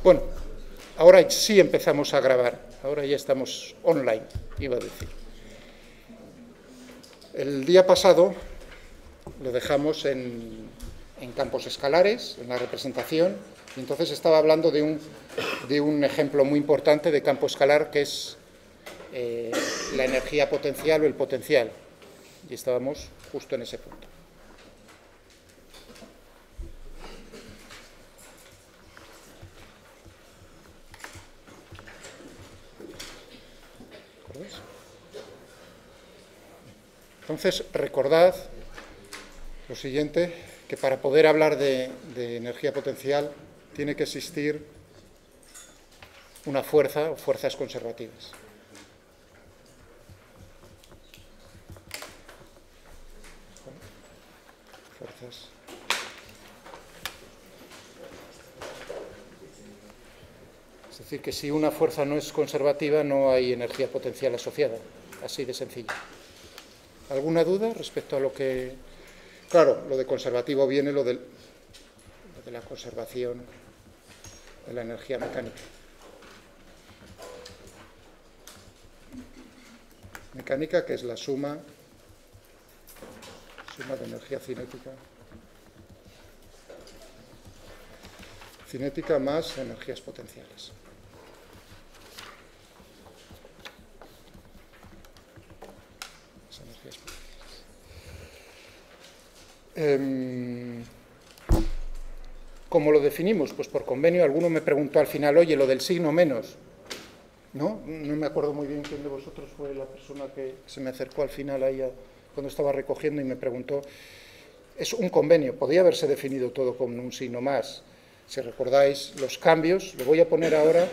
Bueno, ahora sí empezamos a grabar, ahora ya estamos online, iba a decir. El día pasado lo dejamos en campos escalares, en la representación, y entonces estaba hablando de un ejemplo muy importante de campo escalar, que es la energía potencial o el potencial, y estábamos justo en ese punto. Entonces, recordad lo siguiente, que para poder hablar de energía potencial tiene que existir una fuerza o fuerzas conservativas. Fuerzas. Es decir, que si una fuerza no es conservativa, no hay energía potencial asociada. Así de sencillo. ¿Alguna duda respecto a lo que...? Claro, lo de conservativo viene lo de la conservación de la energía mecánica. Mecánica, que es la suma de energía cinética más energías potenciales. ¿Cómo lo definimos? Pues por convenio. Alguno me preguntó al final, oye, lo del signo menos, ¿no? No me acuerdo muy bien quién de vosotros fue la persona que se me acercó al final ahí cuando estaba recogiendo y me preguntó. Es un convenio, podría haberse definido todo con un signo más. Si recordáis los cambios, lo voy a poner ahora,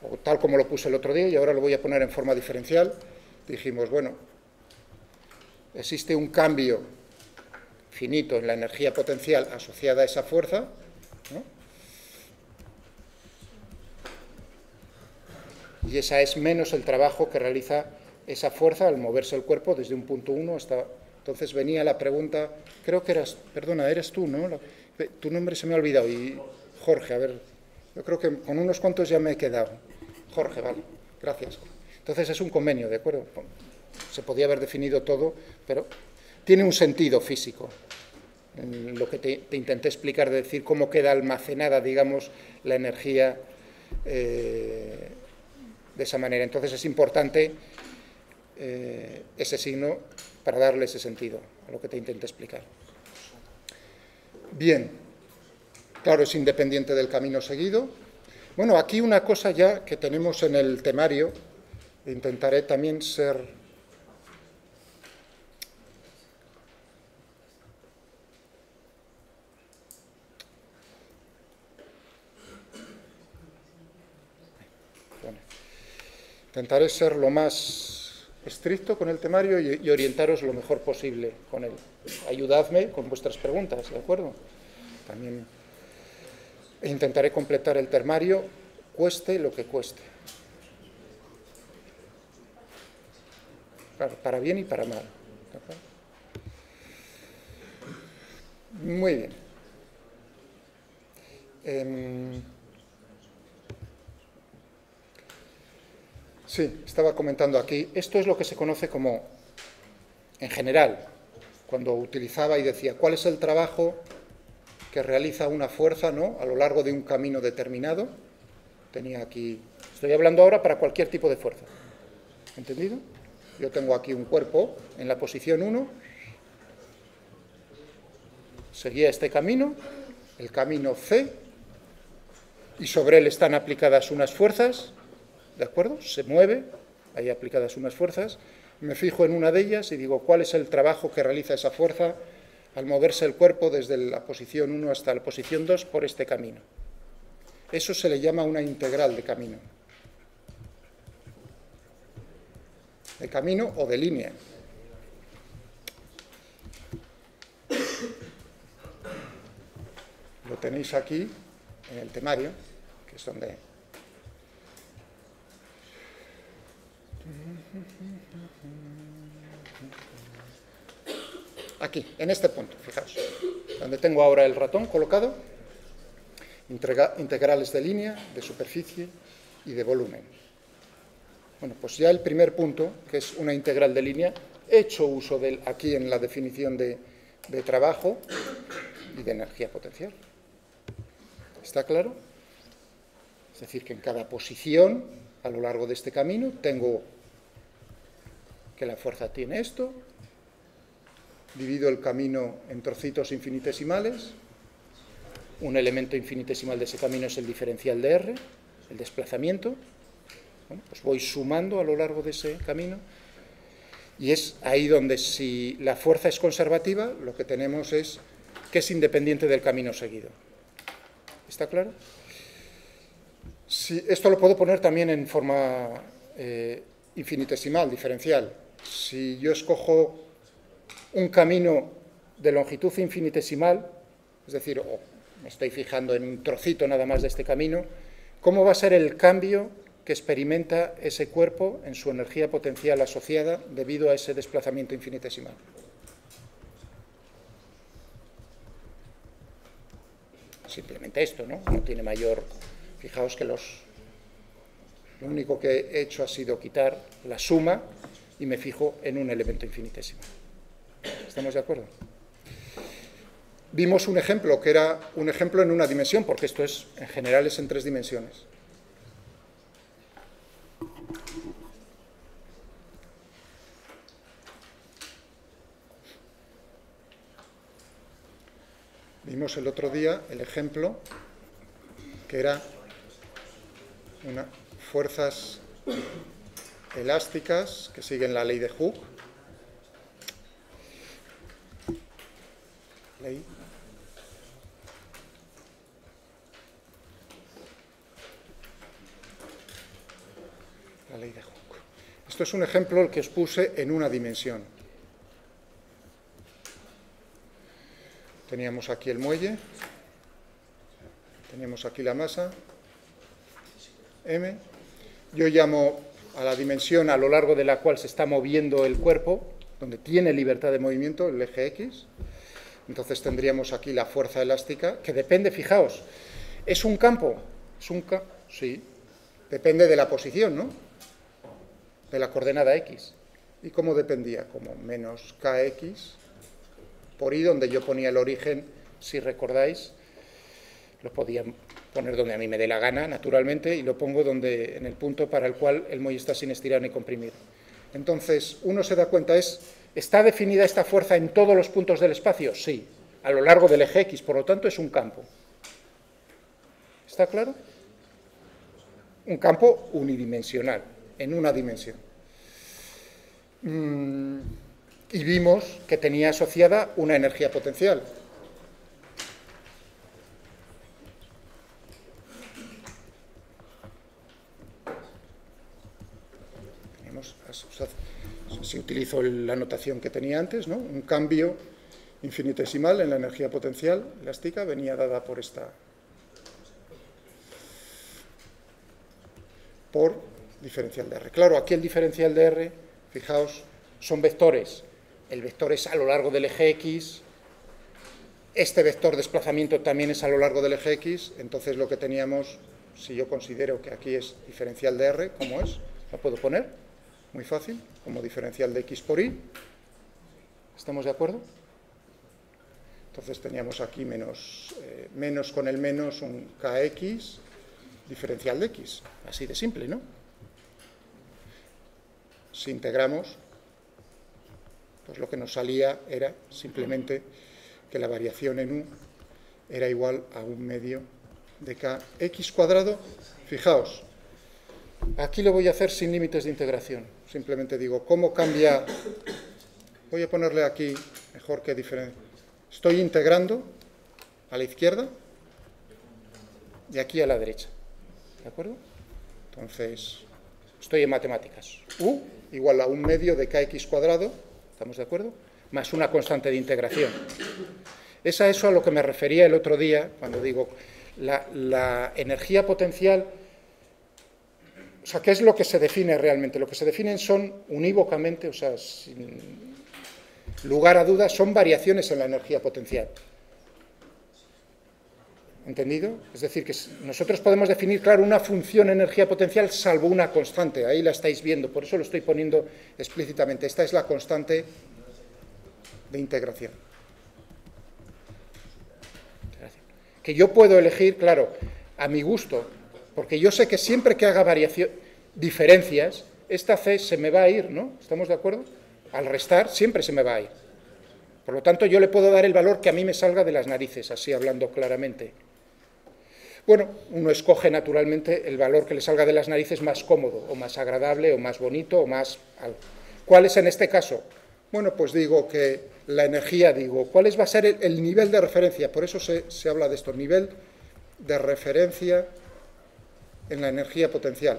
o tal como lo puse el otro día, y ahora lo voy a poner en forma diferencial. Dijimos, bueno, existe un cambio finito en la energía potencial asociada a esa fuerza, ¿no? Y esa es menos el trabajo que realiza esa fuerza al moverse el cuerpo desde un punto 1 hasta... Entonces venía la pregunta, creo que eras, perdona, eres tú, ¿no? Tu nombre se me ha olvidado, y Jorge, a ver, yo creo que con unos cuantos ya me he quedado. Jorge, vale, gracias. Entonces es un convenio, ¿de acuerdo? Se podía haber definido todo, pero tiene un sentido físico. En lo que te intenté explicar, de decir cómo queda almacenada, digamos, la energía de esa manera. Entonces es importante ese signo para darle ese sentido a lo que te intenté explicar. Bien, claro, es independiente del camino seguido. Bueno, aquí una cosa ya que tenemos en el temario, intentaré también ser... Intentaré ser lo más estricto con el temario y orientaros lo mejor posible con él. Ayudadme con vuestras preguntas, ¿de acuerdo? También intentaré completar el temario, cueste lo que cueste. Claro, para bien y para mal. ¿De acuerdo? Muy bien. Sí, estaba comentando aquí, esto es lo que se conoce como, en general, cuando utilizaba y decía, ¿cuál es el trabajo que realiza una fuerza, ¿no?, a lo largo de un camino determinado? Tenía aquí, estoy hablando ahora para cualquier tipo de fuerza, ¿entendido? Yo tengo aquí un cuerpo en la posición 1, seguía este camino, el camino C, y sobre él están aplicadas unas fuerzas, ¿de acuerdo? Se mueve, hay aplicadas unas fuerzas, me fijo en una de ellas y digo, ¿cuál es el trabajo que realiza esa fuerza al moverse el cuerpo desde la posición 1 hasta la posición 2 por este camino? Eso se le llama una integral de camino. De camino o de línea. Lo tenéis aquí, en el temario, que es donde... Aquí, en este punto, fijaos, donde tengo ahora el ratón colocado, integrales de línea, de superficie y de volumen. Bueno, pues ya el primer punto, que es una integral de línea, he hecho uso de él aquí en la definición de trabajo y de energía potencial. ¿Está claro? Es decir, que en cada posición, a lo largo de este camino, tengo que la fuerza tiene esto, divido el camino en trocitos infinitesimales, un elemento infinitesimal de ese camino es el diferencial de R, el desplazamiento. Bueno, pues voy sumando a lo largo de ese camino y es ahí donde, si la fuerza es conservativa, lo que tenemos es que es independiente del camino seguido. ¿Está claro? Esto lo puedo poner también en forma infinitesimal, diferencial. Si yo escojo un camino de longitud infinitesimal, es decir, me estoy fijando en un trocito nada más de este camino, ¿cómo va a ser el cambio que experimenta ese cuerpo en su energía potencial asociada debido a ese desplazamiento infinitesimal? Simplemente esto, ¿no? No tiene mayor... Fijaos que lo único que he hecho ha sido quitar la suma y me fijo en un elemento infinitesimal. ¿Estamos de acuerdo? Vimos un ejemplo, que era un ejemplo en una dimensión, porque esto es, en general, es en 3 dimensiones. Vimos el otro día el ejemplo que era unas fuerzas elásticas que siguen la ley de Hooke. La ley de Hooke. Esto es un ejemplo el que os puse en una dimensión. Teníamos aquí el muelle, teníamos aquí la masa, m. Yo llamo a la dimensión a lo largo de la cual se está moviendo el cuerpo, donde tiene libertad de movimiento, el eje X. Entonces tendríamos aquí la fuerza elástica, que depende, fijaos, ¿es un campo? Sí, depende de la posición, ¿no? De la coordenada X. ¿Y cómo dependía? Como menos kx por y, donde yo ponía el origen, si recordáis, lo podía poner donde a mí me dé la gana, naturalmente, y lo pongo en el punto para el cual el muelle está sin estirar ni comprimir. Entonces, uno se da cuenta, ¿está definida esta fuerza en todos los puntos del espacio? Sí, a lo largo del eje X, por lo tanto es un campo. ¿Está claro? Un campo unidimensional, en una dimensión. Y vimos que tenía asociada una energía potencial. Si utilizo la notación que tenía antes, ¿no? Un cambio infinitesimal en la energía potencial elástica venía dada por diferencial de R. Claro, aquí el diferencial de R, fijaos, son vectores. El vector es a lo largo del eje X, este vector desplazamiento también es a lo largo del eje X, entonces lo que teníamos, si yo considero que aquí es diferencial de R, ¿cómo es? ¿La puedo poner? Muy fácil, como diferencial de X por Y. ¿Estamos de acuerdo? Entonces teníamos aquí menos con el menos un kx diferencial de X. Así de simple, ¿no? Si integramos, pues lo que nos salía era simplemente que la variación en U era igual a 1/2 de kx cuadrado. Fijaos, aquí lo voy a hacer sin límites de integración. Simplemente digo, ¿cómo cambia? Voy a ponerle aquí, mejor que diferencia. Estoy integrando a la izquierda y aquí a la derecha. ¿De acuerdo? Entonces, estoy en matemáticas. U igual a 1/2 de kx cuadrado, ¿estamos de acuerdo? Más una constante de integración. Es a eso a lo que me refería el otro día, cuando digo la energía potencial. O sea, ¿qué es lo que se define realmente? Lo que se definen son unívocamente, o sea, sin lugar a dudas, son variaciones en la energía potencial. ¿Entendido? Es decir, que nosotros podemos definir, claro, una función energía potencial salvo una constante. Ahí la estáis viendo, por eso lo estoy poniendo explícitamente. Esta es la constante de integración. Que yo puedo elegir, claro, a mi gusto, porque yo sé que siempre que haga diferencias, esta C se me va a ir, ¿no? ¿Estamos de acuerdo? Al restar siempre se me va a ir. Por lo tanto, yo le puedo dar el valor que a mí me salga de las narices, así hablando claramente. Bueno, uno escoge naturalmente el valor que le salga de las narices más cómodo, o más agradable, o más bonito, o más algo. ¿Cuál es en este caso? Bueno, pues digo que la energía, ¿cuál va a ser el nivel de referencia? Por eso se habla de esto, nivel de referencia en la energía potencial.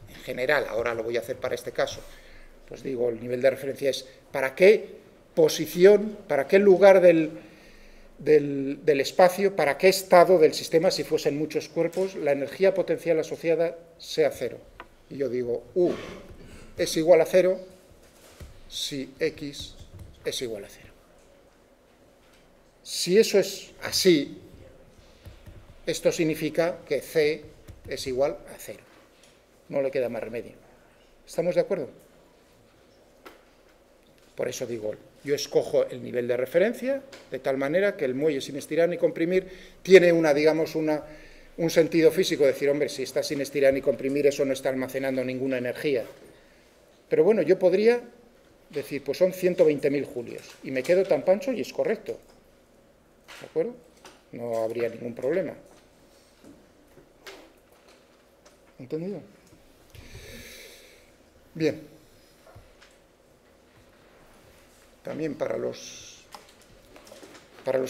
En general, ahora lo voy a hacer para este caso. Pues digo, el nivel de referencia es para qué posición, para qué lugar del espacio, para qué estado del sistema, si fuesen muchos cuerpos, la energía potencial asociada sea cero. Y yo digo, U es igual a cero si X es igual a cero. Si eso es así, esto significa que C es igual a cero. No le queda más remedio. ¿Estamos de acuerdo? Por eso digo, yo escojo el nivel de referencia de tal manera que el muelle sin estirar ni comprimir tiene un sentido físico, decir, hombre, si está sin estirar ni comprimir, eso no está almacenando ninguna energía. Pero bueno, yo podría decir, pues son 120.000 julios, y me quedo tan pancho y es correcto. ¿De acuerdo? No habría ningún problema. ¿Entendido? Bien. También para los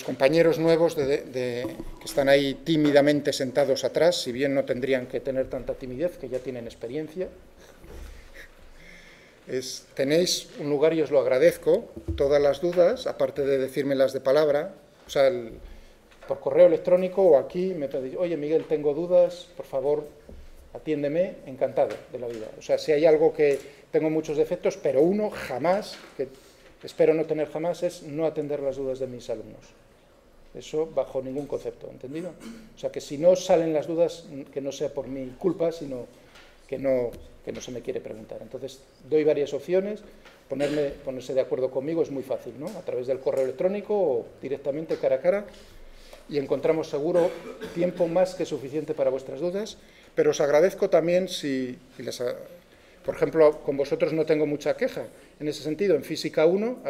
compañeros nuevos que están ahí tímidamente sentados atrás, si bien no tendrían que tener tanta timidez, que ya tienen experiencia, tenéis un lugar y os lo agradezco, todas las dudas, aparte de decírmelas de palabra, o sea, por correo electrónico o aquí, me pedís, oye Miguel, tengo dudas, por favor, atiéndeme, encantado de la vida. O sea, si hay algo que tengo muchos defectos, pero uno jamás, que espero no tener jamás, es no atender las dudas de mis alumnos. Eso bajo ningún concepto, ¿entendido? O sea, que si no salen las dudas, que no sea por mi culpa, sino que no se me quiere preguntar. Entonces, doy varias opciones, ponerse de acuerdo conmigo es muy fácil, ¿no? A través del correo electrónico o directamente cara a cara, y encontramos seguro tiempo más que suficiente para vuestras dudas, pero os agradezco también por ejemplo, con vosotros no tengo mucha queja en ese sentido. En Física 1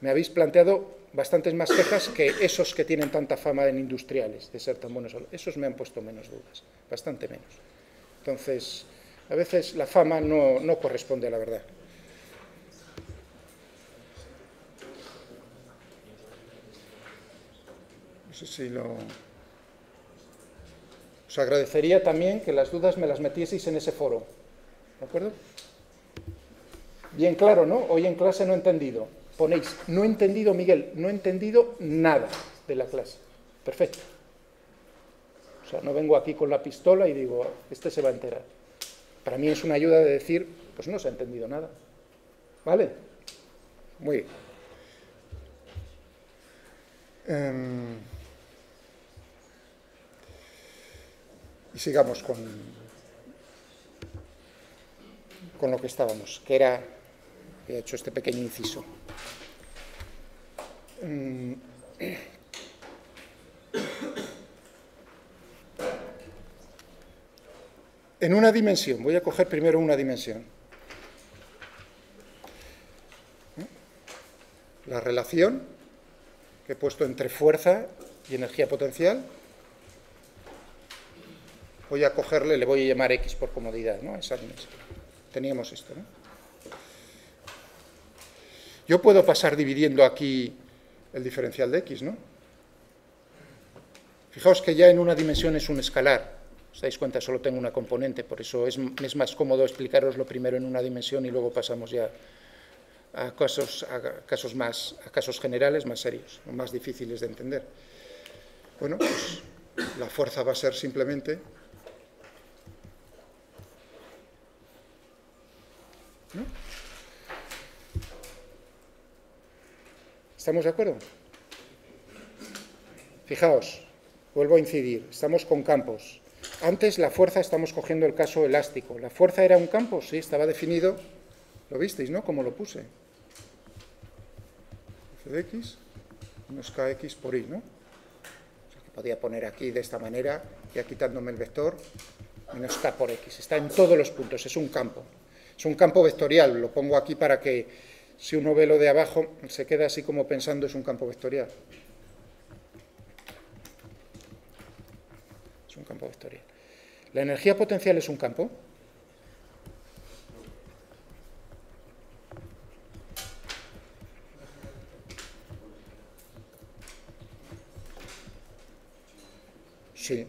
me habéis planteado bastantes más quejas que esos que tienen tanta fama en industriales, de ser tan buenos. Esos me han puesto menos dudas, bastante menos. Entonces, a veces la fama no corresponde a la verdad. No sé si os agradecería también que las dudas me las metieseis en ese foro. ¿De acuerdo? Bien claro, ¿no? Hoy en clase no he entendido. Ponéis, no he entendido, Miguel, no he entendido nada de la clase. Perfecto. O sea, no vengo aquí con la pistola y digo, este se va a enterar. Para mí es una ayuda de decir, pues no se ha entendido nada. ¿Vale? Muy bien. Y sigamos con lo que estábamos, que he hecho este pequeño inciso. En una dimensión, voy a coger primero una dimensión. La relación que he puesto entre fuerza y energía potencial. Voy a cogerle, le voy a llamar X por comodidad, ¿no? Esa dimensión. Teníamos esto, ¿no? Yo puedo pasar dividiendo aquí el diferencial de X, ¿no? Fijaos que ya en una dimensión es un escalar. ¿Os dais cuenta? Solo tengo una componente, por eso es más cómodo explicaroslo primero en una dimensión y luego pasamos ya a casos generales más serios, más difíciles de entender. Bueno, pues la fuerza va a ser simplemente, ¿no? ¿Estamos de acuerdo? Fijaos, vuelvo a incidir, estamos con campos. Antes la fuerza, estamos cogiendo el caso elástico. ¿La fuerza era un campo? Sí, estaba definido. Lo visteis, ¿no? Como lo puse. F de x menos kx por y, ¿no? O sea, que podía poner aquí de esta manera, ya quitándome el vector, menos k por x. Está en todos los puntos, es un campo. Es un campo vectorial, lo pongo aquí para que si uno ve lo de abajo se queda así como pensando es un campo vectorial. Es un campo vectorial. ¿La energía potencial es un campo? Sí.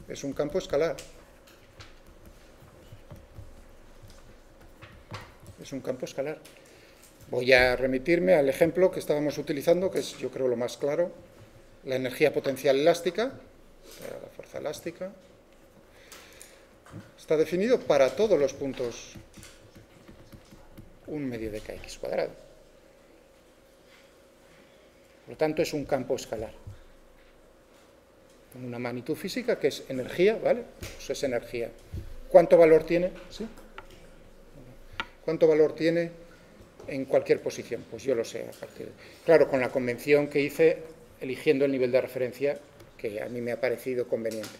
Es un campo escalar. Es un campo escalar. Voy a remitirme al ejemplo que estábamos utilizando, que es, yo creo, lo más claro. La energía potencial elástica, la fuerza elástica, está definido para todos los puntos 1 medio de kx cuadrado. Por lo tanto, es un campo escalar. Con una magnitud física que es energía, ¿vale? Pues es energía. ¿Cuánto valor tiene? ¿Sí? ¿Cuánto valor tiene en cualquier posición? Pues yo lo sé. Claro, con la convención que hice, eligiendo el nivel de referencia que a mí me ha parecido conveniente.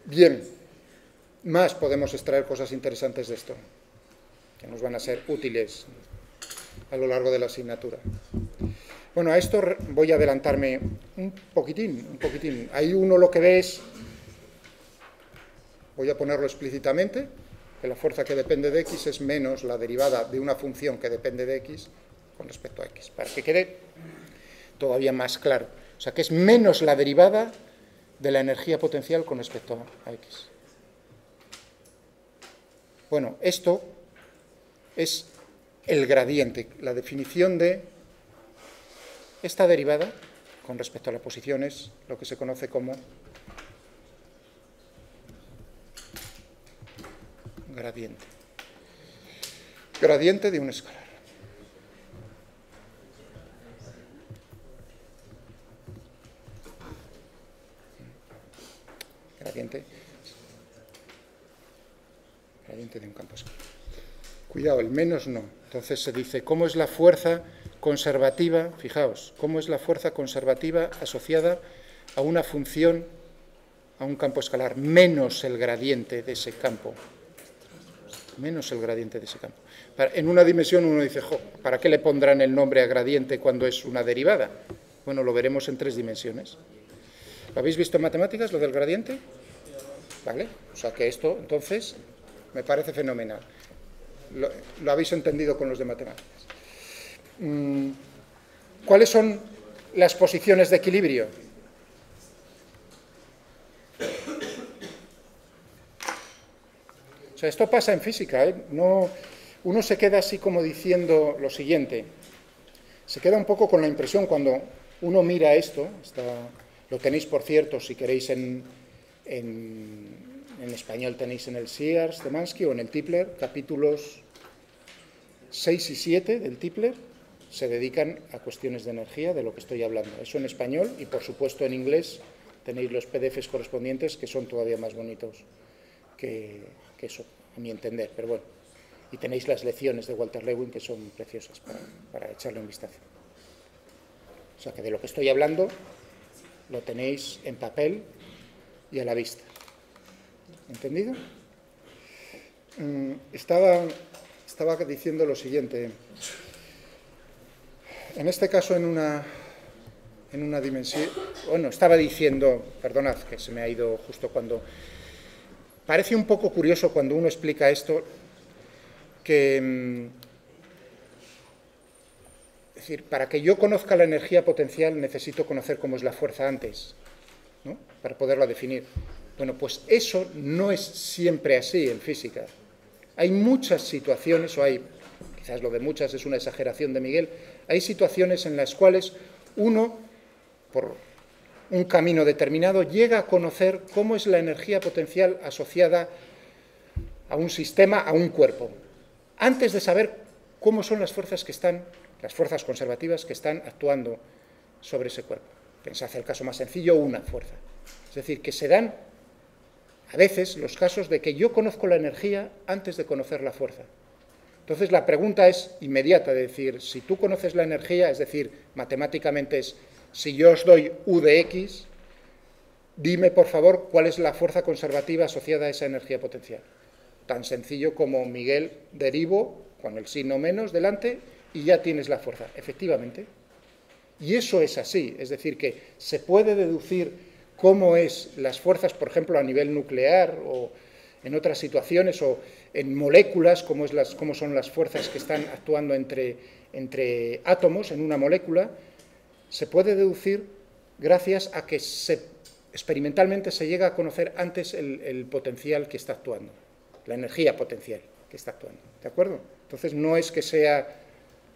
Bien, más podemos extraer cosas interesantes de esto, que nos van a ser útiles a lo largo de la asignatura. Bueno, a esto voy a adelantarme un poquitín. Ahí uno lo que ve es, voy a ponerlo explícitamente, que la fuerza que depende de x es menos la derivada de una función que depende de x con respecto a x, para que quede todavía más claro. O sea, que es menos la derivada de la energía potencial con respecto a x. Bueno, esto es el gradiente, la definición de esta derivada con respecto a la posición es lo que se conoce como gradiente. Gradiente de un escalar. Gradiente de un campo escalar. Cuidado, el menos no. Entonces se dice, ¿cómo es la fuerza conservativa? Fijaos, ¿cómo es la fuerza conservativa asociada a una función, a un campo escalar? Menos el gradiente de ese campo. Menos el gradiente de ese campo. En una dimensión uno dice, ¿para qué le pondrán el nombre a gradiente cuando es una derivada? Bueno, lo veremos en 3 dimensiones. ¿Lo habéis visto en matemáticas, lo del gradiente? ¿Vale? O sea que esto, entonces, me parece fenomenal. Lo habéis entendido con los de matemáticas. ¿Cuáles son las posiciones de equilibrio? O sea, esto pasa en física, ¿eh? No, uno se queda así como diciendo lo siguiente. Se queda un poco con la impresión cuando uno mira esto, lo tenéis, por cierto, si queréis en español tenéis en el Sears de Mansky o en el Tipler, capítulos 6 y 7 del Tipler, se dedican a cuestiones de energía, de lo que estoy hablando. Eso en español y, por supuesto, en inglés tenéis los PDFs correspondientes que son todavía más bonitos que eso, a mi entender, pero bueno. Y tenéis las lecciones de Walter Lewin que son preciosas para echarle un vistazo. O sea que de lo que estoy hablando lo tenéis en papel y a la vista. ¿Entendido? Estaba diciendo lo siguiente. En este caso, en una dimensión... Bueno, estaba diciendo... Perdonad, que se me ha ido justo cuando... Parece un poco curioso cuando uno explica esto, que... Es decir, para que yo conozca la energía potencial necesito conocer cómo es la fuerza antes, ¿no? Para poderla definir. Bueno, pues eso no es siempre así en física. Hay muchas situaciones, quizás lo de muchas es una exageración de Miguel, hay situaciones en las cuales uno, por un camino determinado, llega a conocer cómo es la energía potencial asociada a un sistema, a un cuerpo, antes de saber cómo son las fuerzas conservativas que están actuando sobre ese cuerpo. Pensad el caso más sencillo, una fuerza. Es decir, que se dan a veces los casos de que yo conozco la energía antes de conocer la fuerza. Entonces la pregunta es inmediata, de decir, si tú conoces la energía, es decir, matemáticamente es, si yo os doy U de X, dime por favor cuál es la fuerza conservativa asociada a esa energía potencial. Tan sencillo como Miguel, derivo con el signo menos delante y ya tienes la fuerza, efectivamente. Y eso es así, es decir, que se puede deducir cómo es las fuerzas, por ejemplo, a nivel nuclear o en otras situaciones, o en moléculas, cómo son las fuerzas que están actuando entre átomos en una molécula, se puede deducir gracias a que experimentalmente se llega a conocer antes el potencial que está actuando, la energía potencial que está actuando, ¿de acuerdo? Entonces no es que sea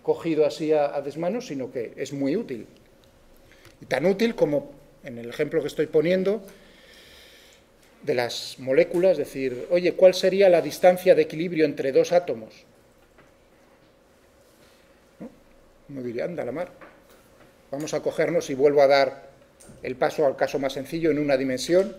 cogido así a desmano, sino que es muy útil. Y tan útil como en el ejemplo que estoy poniendo de las moléculas, es decir, oye, ¿cuál sería la distancia de equilibrio entre dos átomos? ¿No? Uno diría, anda la mar. Vamos a cogernos y vuelvo a dar el paso al caso más sencillo en una dimensión.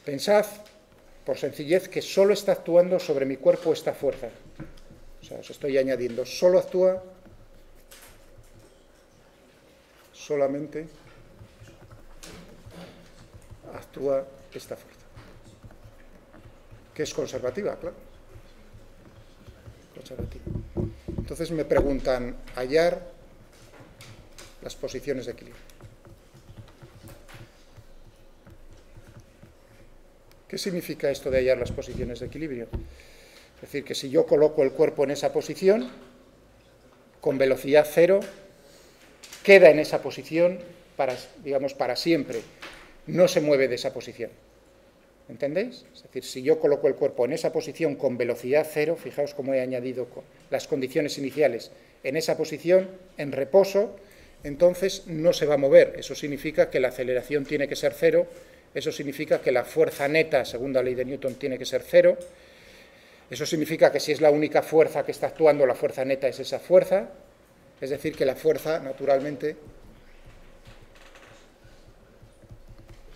Pensad, por sencillez, que solo está actuando sobre mi cuerpo esta fuerza. O sea, os estoy añadiendo, solamente actúa esta fuerza, que es conservativa, claro. Conservativa. Entonces me preguntan, hallar las posiciones de equilibrio. ¿Qué significa esto de hallar las posiciones de equilibrio? Es decir, que si yo coloco el cuerpo en esa posición, con velocidad cero, queda en esa posición para siempre, no se mueve de esa posición. ¿Entendéis? Es decir, si yo coloco el cuerpo en esa posición con velocidad cero, fijaos cómo he añadido las condiciones iniciales, en esa posición, en reposo, entonces no se va a mover. Eso significa que la aceleración tiene que ser cero. Eso significa que la fuerza neta, según la ley de Newton, tiene que ser cero. Eso significa que si es la única fuerza que está actuando, la fuerza neta es esa fuerza. Es decir, que la fuerza, naturalmente,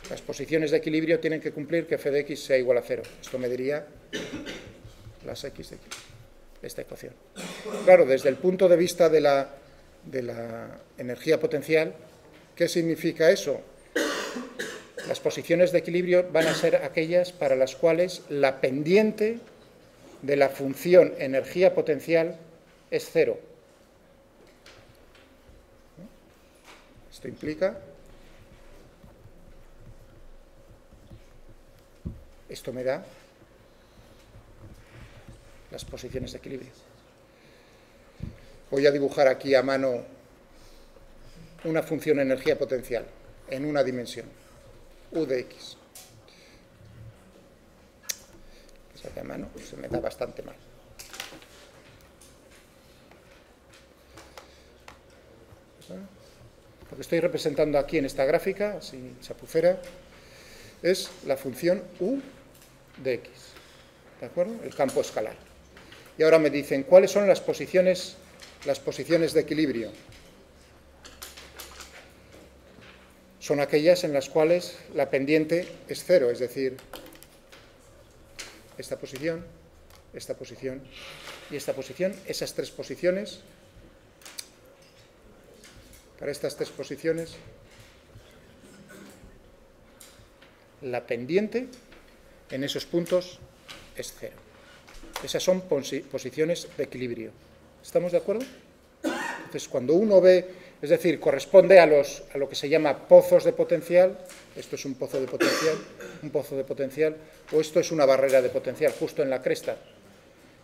las posiciones de equilibrio tienen que cumplir que f de x sea igual a cero. Esto me diría las x de equilibrio, esta ecuación. Claro, desde el punto de vista de la energía potencial, ¿qué significa eso? Las posiciones de equilibrio van a ser aquellas para las cuales la pendiente de la función energía potencial es cero. Esto implica, esto me da las posiciones de equilibrio. Voy a dibujar aquí a mano una función energía potencial en una dimensión. U de x. A mano se me da bastante mal. Lo que estoy representando aquí en esta gráfica, así chapucera, es la función u de x. ¿De acuerdo? El campo escalar. Y ahora me dicen, ¿cuáles son las posiciones de equilibrio? Son aquellas en las cuales la pendiente es cero, es decir, esta posición y esta posición, esas tres posiciones, para estas tres posiciones, la pendiente en esos puntos es cero. Esas son posiciones de equilibrio. ¿Estamos de acuerdo? Entonces, cuando uno ve, es decir, corresponde a lo que se llama pozos de potencial, esto es un pozo de potencial, o esto es una barrera de potencial, justo en la cresta,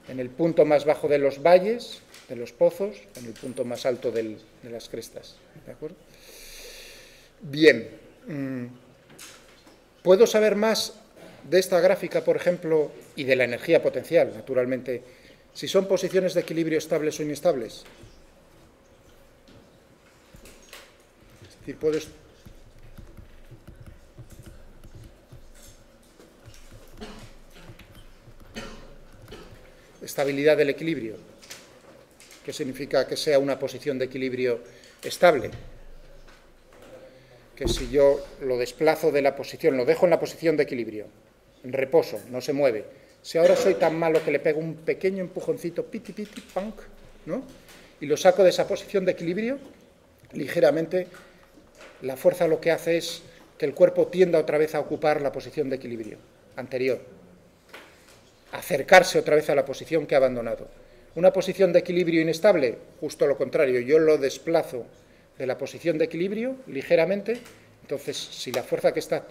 en el punto más bajo de los valles, de los pozos, en el punto más alto de las crestas. ¿De acuerdo? Bien. ¿Puedo saber más de esta gráfica, por ejemplo, y de la energía potencial, naturalmente, si son posiciones de equilibrio estables o inestables? Es decir, estabilidad del equilibrio, que significa que sea una posición de equilibrio estable, que si yo lo desplazo de la posición, lo dejo en la posición de equilibrio, en reposo, no se mueve, si ahora soy tan malo que le pego un pequeño empujoncito, piti, piti, punk, ¿no?, y lo saco de esa posición de equilibrio, ligeramente, la fuerza lo que hace es que el cuerpo tienda otra vez a ocupar la posición de equilibrio anterior, acercarse otra vez a la posición que ha abandonado. Una posición de equilibrio inestable, justo lo contrario, yo lo desplazo de la posición de equilibrio ligeramente, entonces si la fuerza que está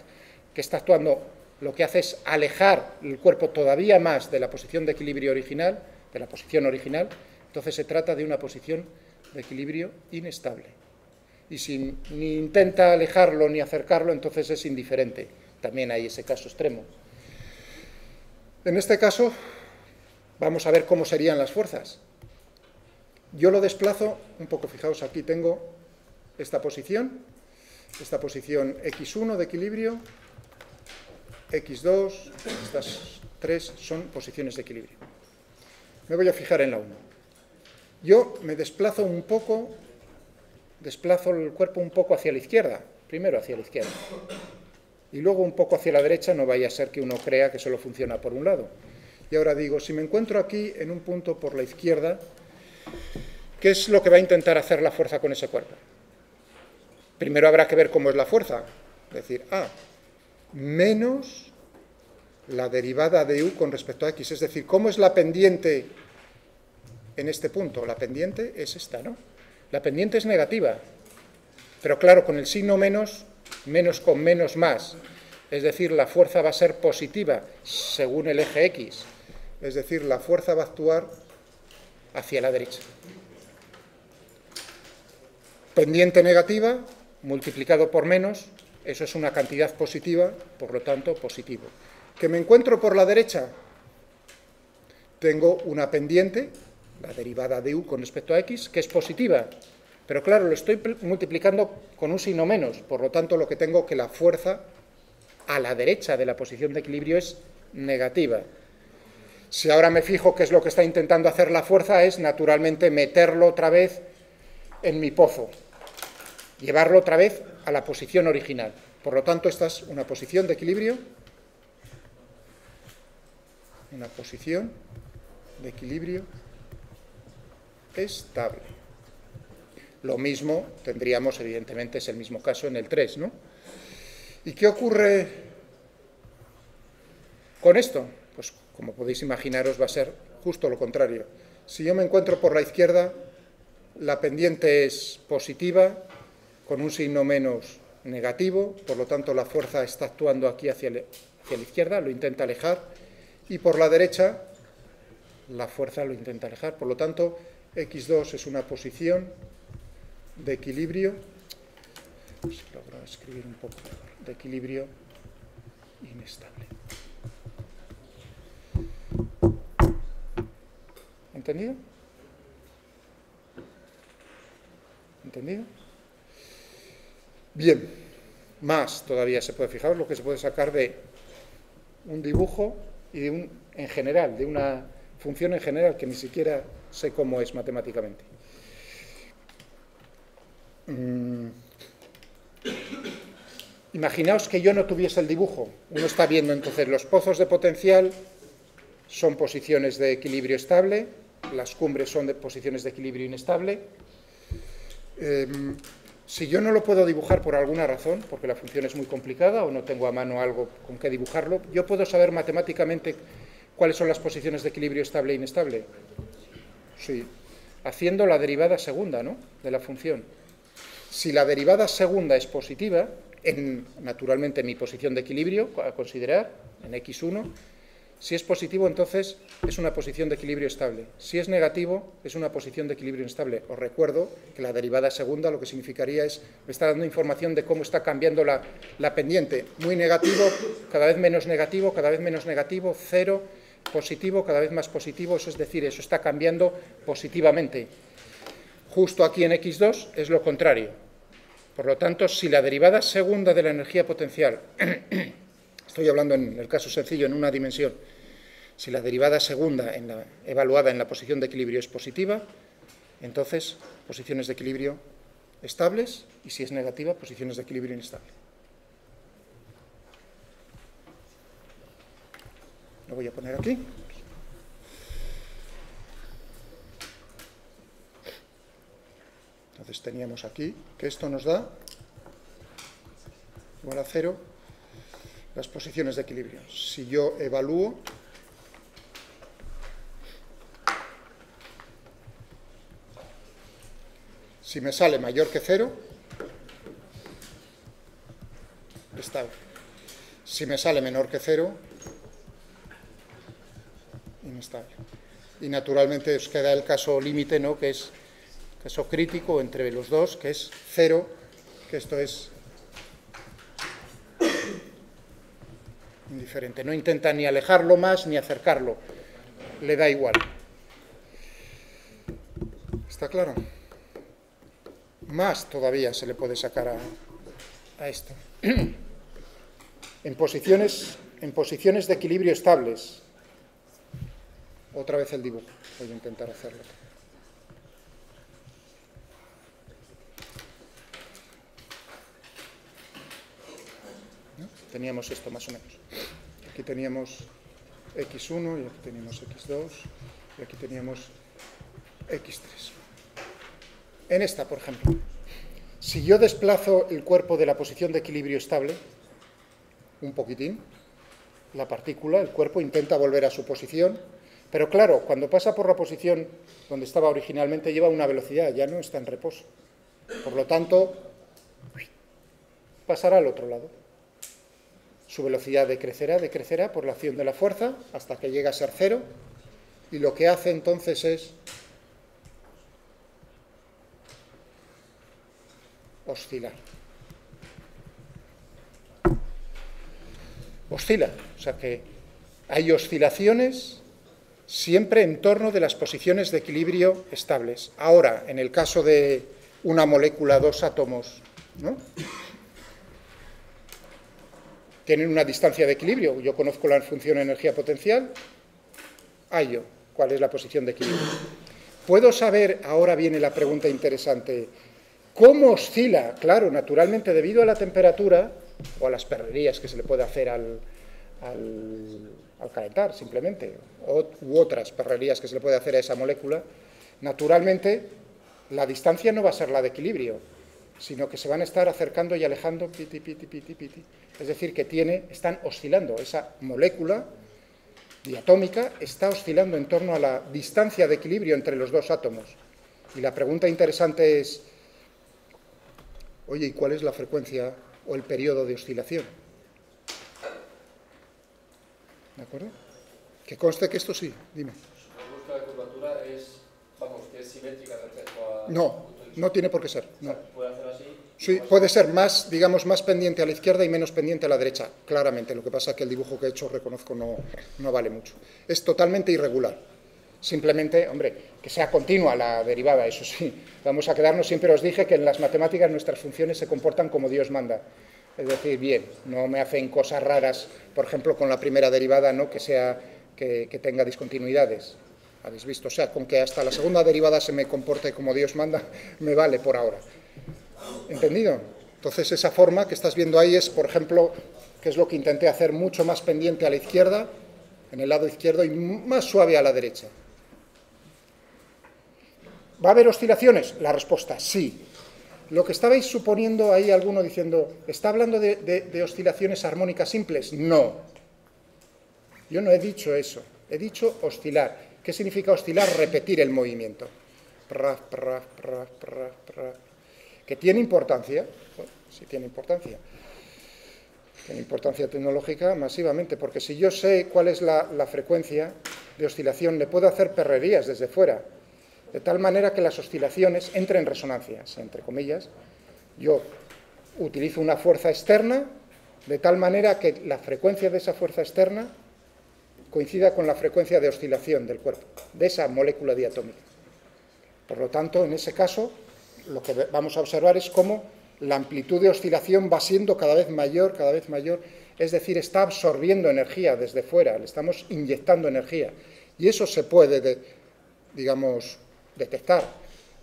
actuando lo que hace es alejar el cuerpo todavía más de la posición de equilibrio original, de la posición original, entonces se trata de una posición de equilibrio inestable. Y si ni intenta alejarlo ni acercarlo, entonces es indiferente. También hay ese caso extremo. En este caso, vamos a ver cómo serían las fuerzas. Yo lo desplazo un poco, fijaos, aquí tengo esta posición X1 de equilibrio, X2, estas tres son posiciones de equilibrio. Me voy a fijar en la 1. Yo me desplazo un poco, desplazo el cuerpo un poco hacia la izquierda, primero hacia la izquierda, y luego un poco hacia la derecha, no vaya a ser que uno crea que solo funciona por un lado. Y ahora digo, si me encuentro aquí en un punto por la izquierda, ¿qué es lo que va a intentar hacer la fuerza con ese cuerpo? Primero habrá que ver cómo es la fuerza, es decir, menos la derivada de u con respecto a x, es decir, ¿cómo es la pendiente en este punto? La pendiente es esta, ¿no? La pendiente es negativa, pero claro, con el signo menos, menos con menos más, es decir, la fuerza va a ser positiva según el eje x, es decir, la fuerza va a actuar hacia la derecha. Pendiente negativa multiplicado por menos, eso es una cantidad positiva, por lo tanto, positivo. ¿Que me encuentro por la derecha? Tengo una pendiente, la derivada de u con respecto a x, que es positiva, pero claro, lo estoy multiplicando con un signo menos, por lo tanto, lo que tengo que la fuerza a la derecha de la posición de equilibrio es negativa. Si ahora me fijo qué es lo que está intentando hacer la fuerza, es naturalmente meterlo otra vez en mi pozo, llevarlo otra vez a la posición original. Por lo tanto, esta es una posición de equilibrio, estable. Lo mismo tendríamos, evidentemente, es el mismo caso en el 3, ¿no? ¿Y qué ocurre con esto? Pues, como podéis imaginaros, va a ser justo lo contrario. Si yo me encuentro por la izquierda, la pendiente es positiva, con un signo menos negativo, por lo tanto la fuerza está actuando aquí hacia la izquierda, lo intenta alejar, y por la derecha la fuerza lo intenta alejar, por lo tanto X2 es una posición de equilibrio, si logro escribir un poco mejor, de equilibrio inestable. ¿Entendido? ¿Entendido? Bien, más todavía se puede fijar lo que se puede sacar de un dibujo y de en general, de una función en general que ni siquiera sé cómo es matemáticamente. Imaginaos que yo no tuviese el dibujo. Uno está viendo entonces los pozos de potencial son posiciones de equilibrio estable, las cumbres son de posiciones de equilibrio inestable. Si yo no lo puedo dibujar por alguna razón, porque la función es muy complicada o no tengo a mano algo con que dibujarlo, yo puedo saber matemáticamente cuáles son las posiciones de equilibrio estable e inestable. Sí, haciendo la derivada segunda, ¿no?, de la función. Si la derivada segunda es positiva, naturalmente en mi posición de equilibrio, a considerar, en x1, si es positivo, entonces es una posición de equilibrio estable. Si es negativo, es una posición de equilibrio inestable. Os recuerdo que la derivada segunda lo que significaría es, me está dando información de cómo está cambiando la pendiente. Muy negativo, cada vez menos negativo, cero, positivo, cada vez más positivo, eso es decir, eso está cambiando positivamente. Justo aquí en x2 es lo contrario. Por lo tanto, si la derivada segunda de la energía potencial, estoy hablando en el caso sencillo, en una dimensión, Si la derivada segunda evaluada en la posición de equilibrio es positiva, entonces posiciones de equilibrio estables, y si es negativa, posiciones de equilibrio inestable. Lo voy a poner aquí. Entonces teníamos aquí que esto nos da igual a 0 las posiciones de equilibrio. Si yo evalúo si me sale mayor que 0, estable. Si me sale menor que 0, inestable. Y naturalmente os queda el caso límite, ¿no?, que es caso crítico entre los dos, que es 0, que esto es indiferente. No intenta ni alejarlo más ni acercarlo, le da igual. ¿Está claro? Más todavía se le puede sacar a esto. En posiciones de equilibrio estables. Otra vez el dibujo. Voy a intentar hacerlo. ¿No? Teníamos esto más o menos. Aquí teníamos x1 y aquí teníamos x2 y aquí teníamos x3. En esta, por ejemplo, si yo desplazo el cuerpo de la posición de equilibrio estable un poquitín, la partícula, el cuerpo, intenta volver a su posición, pero claro, cuando pasa por la posición donde estaba originalmente lleva una velocidad, ya no está en reposo. Por lo tanto, pasará al otro lado. Su velocidad decrecerá por la acción de la fuerza hasta que llega a ser 0, y lo que hace entonces es oscilar. Oscila, o sea que hay oscilaciones siempre en torno de las posiciones de equilibrio estables. Ahora, en el caso de una molécula, dos átomos, ¿no?, tienen una distancia de equilibrio. Yo conozco la función energía potencial, hallo cuál es la posición de equilibrio. ¿Puedo saber, ahora viene la pregunta interesante, cómo oscila? Claro, naturalmente, debido a la temperatura o a las perrerías que se le puede hacer al calentar, simplemente, u otras perrerías que se le puede hacer a esa molécula, naturalmente, la distancia no va a ser la de equilibrio, sino que se van a estar acercando y alejando, piti, piti, piti, piti. Es decir, que están oscilando. Esa molécula diatómica está oscilando en torno a la distancia de equilibrio entre los dos átomos. Y la pregunta interesante es, oye, ¿y cuál es la frecuencia o el periodo de oscilación? ¿De acuerdo? Que conste que esto sí, dime. La búsqueda de curvatura es, vamos, que es simétrica respecto a... No tiene por qué ser. No. ¿Puede hacer así? Sí, puede ser más, digamos, más pendiente a la izquierda y menos pendiente a la derecha, claramente. Lo que pasa es que el dibujo que he hecho, reconozco, no vale mucho. Es totalmente irregular. Simplemente, hombre, que sea continua la derivada, eso sí. Vamos a quedarnos, siempre os dije que en las matemáticas nuestras funciones se comportan como Dios manda. Es decir, bien, no me hacen cosas raras, por ejemplo, con la primera derivada, ¿no?, que tenga discontinuidades. Habéis visto, o sea, con que hasta la segunda derivada se me comporte como Dios manda, me vale por ahora. ¿Entendido? Entonces, esa forma que estás viendo ahí es, por ejemplo, que es lo que intenté hacer, mucho más pendiente a la izquierda, en el lado izquierdo, y más suave a la derecha. ¿Va a haber oscilaciones? La respuesta, sí. Lo que estabais suponiendo ahí, alguno diciendo, ¿está hablando de oscilaciones armónicas simples? No. Yo no he dicho eso. He dicho oscilar. ¿Qué significa oscilar? Repetir el movimiento. ¿Que tiene importancia? Bueno, sí tiene importancia. Tiene importancia tecnológica masivamente, porque si yo sé cuál es la frecuencia de oscilación, le puedo hacer perrerías desde fuera, de tal manera que las oscilaciones entren en resonancia, entre comillas. Yo utilizo una fuerza externa, de tal manera que la frecuencia de esa fuerza externa coincida con la frecuencia de oscilación del cuerpo, de esa molécula diatómica. Por lo tanto, en ese caso, lo que vamos a observar es cómo la amplitud de oscilación va siendo cada vez mayor, es decir, está absorbiendo energía desde fuera, le estamos inyectando energía. Y eso se puede, digamos, detectar.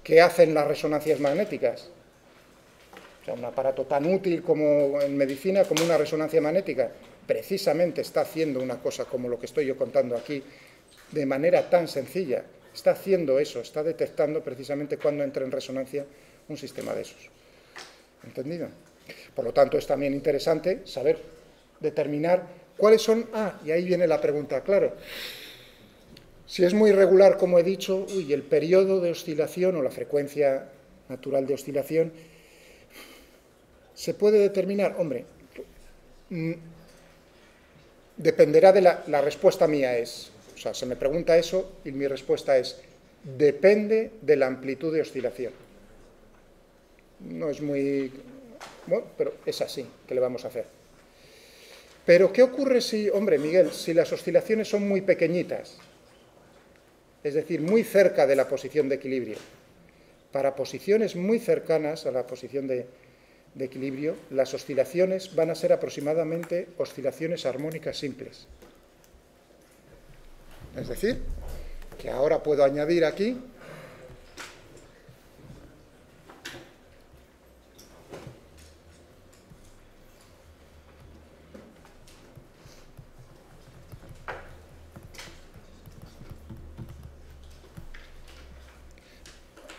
¿Qué hacen las resonancias magnéticas? O sea, un aparato tan útil como en medicina como una resonancia magnética, precisamente está haciendo una cosa como lo que estoy yo contando aquí, de manera tan sencilla. Está haciendo eso, está detectando precisamente cuando entra en resonancia un sistema de esos. ¿Entendido? Por lo tanto, es también interesante saber determinar cuáles son... y ahí viene la pregunta, claro. Si es muy irregular, como he dicho, el periodo de oscilación o la frecuencia natural de oscilación, ¿se puede determinar? Hombre, dependerá de la respuesta mía es... O sea, se me pregunta eso y mi respuesta es, depende de la amplitud de oscilación. No es muy... Bueno, pero es así, ¿qué le vamos a hacer? Pero, ¿qué ocurre si, hombre, Miguel, si las oscilaciones son muy pequeñitas? Es decir, muy cerca de la posición de equilibrio. Para posiciones muy cercanas a la posición de equilibrio, las oscilaciones van a ser aproximadamente oscilaciones armónicas simples. Es decir, que ahora puedo añadir aquí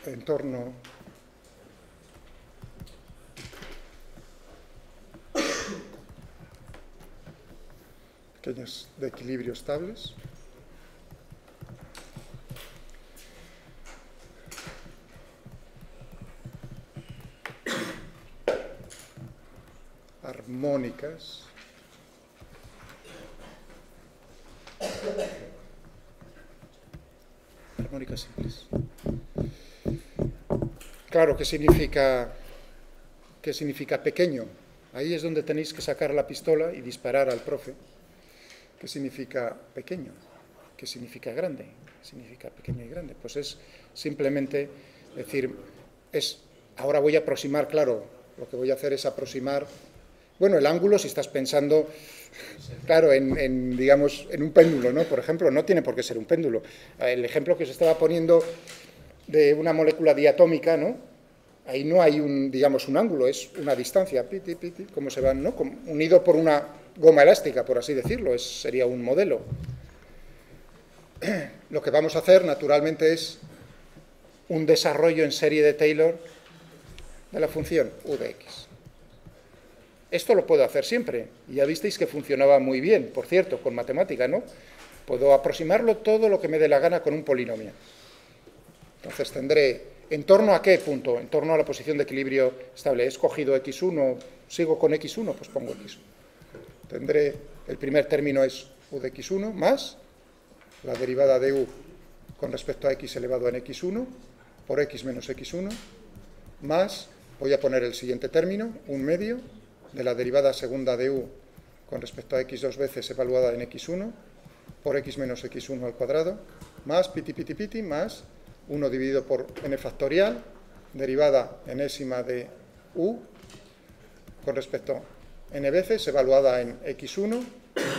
entorno pequeños de equilibrio estables. Armónicas. Armónicas simples. Claro, ¿qué significa pequeño? Ahí es donde tenéis que sacar la pistola y disparar al profe. ¿Qué significa pequeño? ¿Qué significa grande? ¿Qué significa pequeño y grande? Pues es simplemente decir, ahora voy a aproximar, claro, lo que voy a hacer es aproximar, bueno, el ángulo, si estás pensando, claro, digamos, en un péndulo, ¿no? Por ejemplo, no tiene por qué ser un péndulo. El ejemplo que se estaba poniendo de una molécula diatómica, ¿no? Ahí no hay digamos, un ángulo, es una distancia, piti, piti, como se van, ¿no? Unido por una goma elástica, por así decirlo, sería un modelo. Lo que vamos a hacer, naturalmente, es un desarrollo en serie de Taylor de la función u de x. Esto lo puedo hacer siempre, y ya visteis que funcionaba muy bien, por cierto, con matemática, ¿no? Puedo aproximarlo todo lo que me dé la gana con un polinomio. Entonces tendré, ¿en torno a qué punto? En torno a la posición de equilibrio estable. He escogido x1, sigo con x1, pues pongo x1. Tendré, el primer término es u de x1 más la derivada de u con respecto a x elevado en x1 por x menos x1 más, voy a poner el siguiente término, un medio de la derivada segunda de u con respecto a x dos veces evaluada en x1 por x menos x1 al cuadrado más piti piti piti más 1 dividido por n factorial, derivada enésima de u con respecto a n veces, evaluada en x1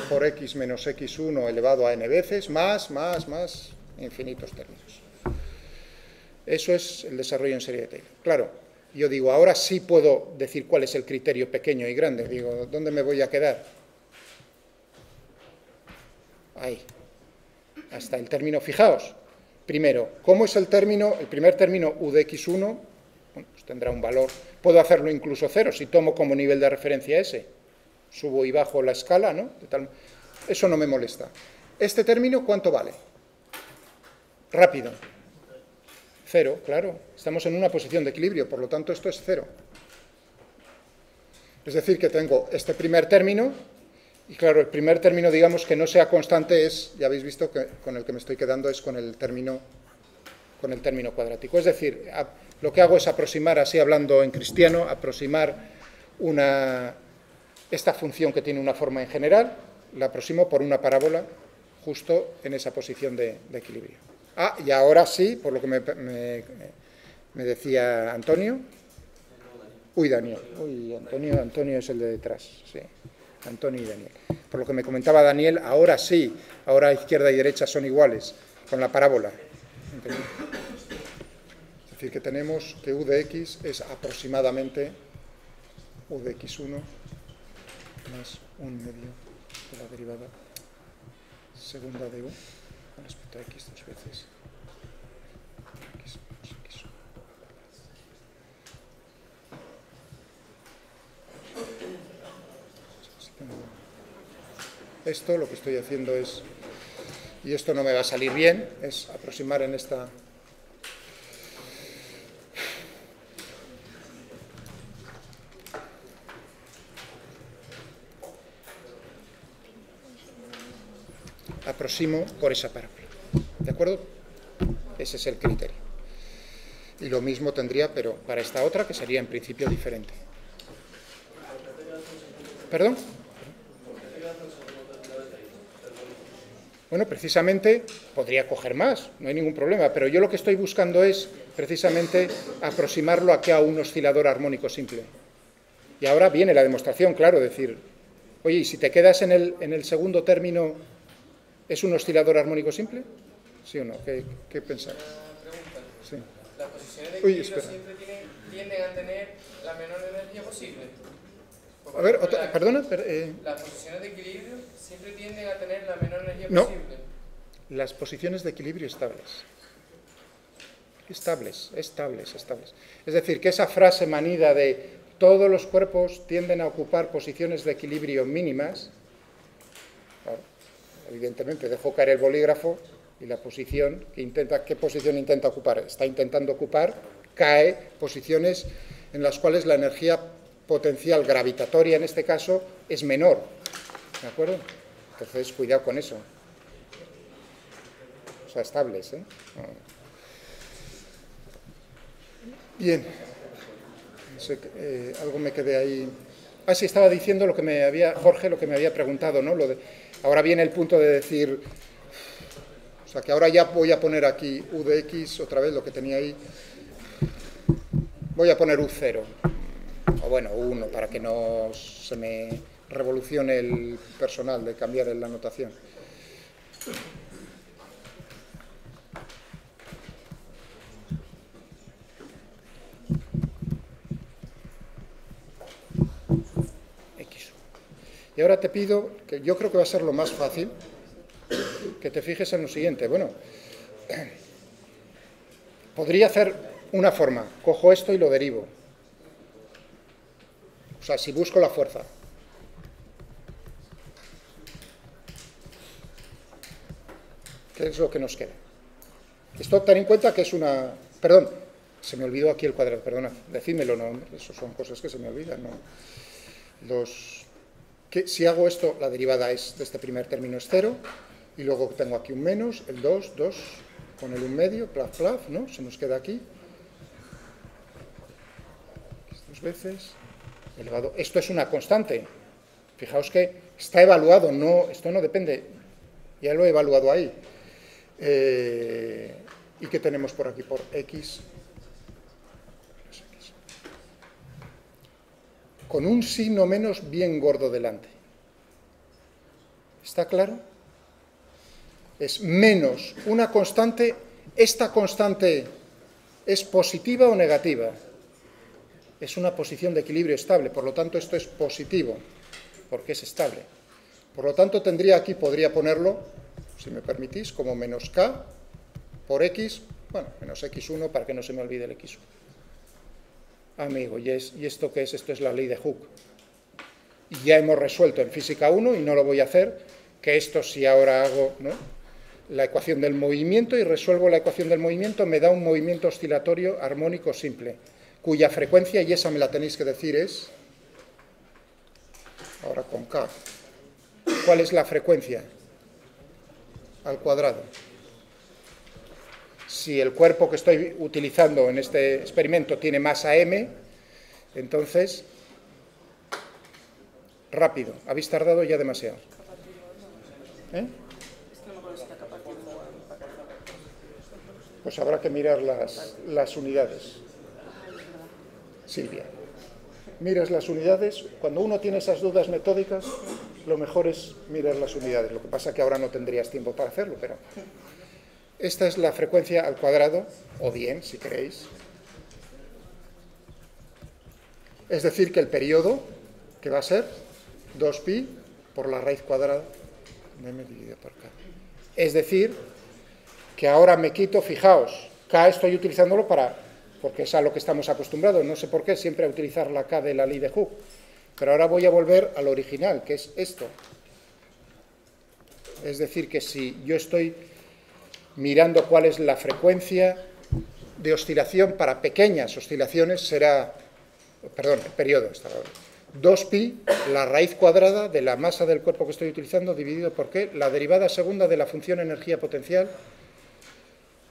por x menos x1 elevado a n veces, más, infinitos términos. Eso es el desarrollo en serie de Taylor. Claro, yo digo, ahora sí puedo decir cuál es el criterio pequeño y grande. Digo, ¿dónde me voy a quedar? Ahí. Hasta el término, fijaos. Primero, ¿cómo es el primer término u de x1? Bueno, pues tendrá un valor. Puedo hacerlo incluso cero, si tomo como nivel de referencia s. Subo y bajo la escala, ¿no? Eso no me molesta. ¿Este término cuánto vale? Rápido. Cero, claro. Estamos en una posición de equilibrio, por lo tanto esto es cero. Es decir, que tengo este primer término, y claro, el primer término, digamos, que no sea constante es, ya habéis visto que con el que me estoy quedando es con el término cuadrático. Es decir, lo que hago es aproximar, así hablando en cristiano, aproximar esta función que tiene una forma en general, la aproximo por una parábola justo en esa posición de equilibrio. Y ahora sí, por lo que me decía Antonio. Uy, Daniel. Uy, Antonio es el de detrás, sí. Antonio y Daniel. Por lo que me comentaba Daniel, ahora sí, ahora izquierda y derecha son iguales, con la parábola. ¿Entendés? Es decir, que tenemos que u de x es aproximadamente u de x1 más 1 medio de la derivada segunda de u con respecto a x dos veces x más x1. Esto lo que estoy haciendo es, y esto no me va a salir bien, es aproximar en esta aproximo por esa parábola. ¿De acuerdo? Ese es el criterio. Y lo mismo tendría, pero para esta otra, que sería en principio diferente. ¿Perdón? Bueno, precisamente podría coger más, no hay ningún problema, pero yo lo que estoy buscando es precisamente aproximarlo aquí a un oscilador armónico simple. Y ahora viene la demostración, claro, decir, oye, ¿y si te quedas en el segundo término, es un oscilador armónico simple? ¿Sí o no? ¿Qué pensáis? Sí. Las posiciones de equilibrio siempre tienden a tener la menor energía posible. A ver, perdona. Las posiciones de equilibrio siempre tienden a tener la menor energía no. posible. Las posiciones de equilibrio estables. Estables. Es decir, que esa frase manida de todos los cuerpos tienden a ocupar posiciones de equilibrio mínimas, claro, evidentemente dejo caer el bolígrafo y la posición ¿qué posición intenta ocupar? Está intentando ocupar, cae posiciones en las cuales la energía potencial gravitatoria, en este caso, es menor. ¿De acuerdo? Entonces, cuidado con eso. O sea, estables, ¿eh? Bien. No sé, algo me quedé ahí. Ah, sí, estaba diciendo Jorge, lo que me había preguntado, ¿no? Ahora viene el punto de decir, o sea, que ahora ya voy a poner aquí u de x, otra vez lo que tenía ahí. Voy a poner u0. O bueno, 1, para que no se me revolucione el personal de cambiar la notación. X. Y ahora te pido, que yo creo que va a ser lo más fácil, que te fijes en lo siguiente. Bueno, podría hacer una forma, cojo esto y lo derivo. O sea, si busco la fuerza. ¿Qué es lo que nos queda? Esto, ten en cuenta que es una... Perdón, se me olvidó aquí el cuadrado, perdona, decídmelo, no, eso son cosas que se me olvidan, ¿no? Si hago esto, la derivada es de este primer término es 0, y luego tengo aquí un menos, el 2, con el 1 medio, plaf, plaf, ¿no? Se nos queda aquí. 2 veces... elevado. Esto es una constante. Fijaos que está evaluado, esto no depende. Ya lo he evaluado ahí. ¿Y qué tenemos por aquí? Por x. Con un signo menos bien gordo delante. ¿Está claro? Es menos una constante. ¿Esta constante es positiva o negativa? Es una posición de equilibrio estable, por lo tanto esto es positivo, porque es estable. Por lo tanto podría ponerlo, si me permitís, como menos k por x, bueno, menos x1 para que no se me olvide el x1. Amigo, ¿y esto qué es? Esto es la ley de Hooke. Y ya hemos resuelto en física 1, y no lo voy a hacer, que esto si ahora hago, ¿no?, la ecuación del movimiento y resuelvo la ecuación del movimiento, me da un movimiento oscilatorio armónico simple, cuya frecuencia, y esa me la tenéis que decir, es, ahora con K, ¿cuál es la frecuencia? Al cuadrado. Si el cuerpo que estoy utilizando en este experimento tiene masa m, entonces, rápido, habéis tardado ya demasiado. Pues habrá que mirar las unidades. Silvia. mires las unidades. Cuando uno tiene esas dudas metódicas, lo mejor es mirar las unidades. Lo que pasa es que ahora no tendrías tiempo para hacerlo, pero esta es la frecuencia al cuadrado, o bien, si queréis. Es decir, que el periodo, que va a ser 2pi por la raíz cuadrada de m dividido por k. Es decir, que ahora me quito, fijaos, k estoy utilizándolo porque es a lo que estamos acostumbrados, no sé por qué, siempre a utilizar la k de la ley de Hooke. Pero ahora voy a volver al original, que es esto. Es decir, que si yo estoy mirando cuál es la frecuencia de oscilación para pequeñas oscilaciones, será, perdón, el periodo, 2pi, la raíz cuadrada de la masa del cuerpo que estoy utilizando, dividido por qué, la derivada segunda de la función energía potencial,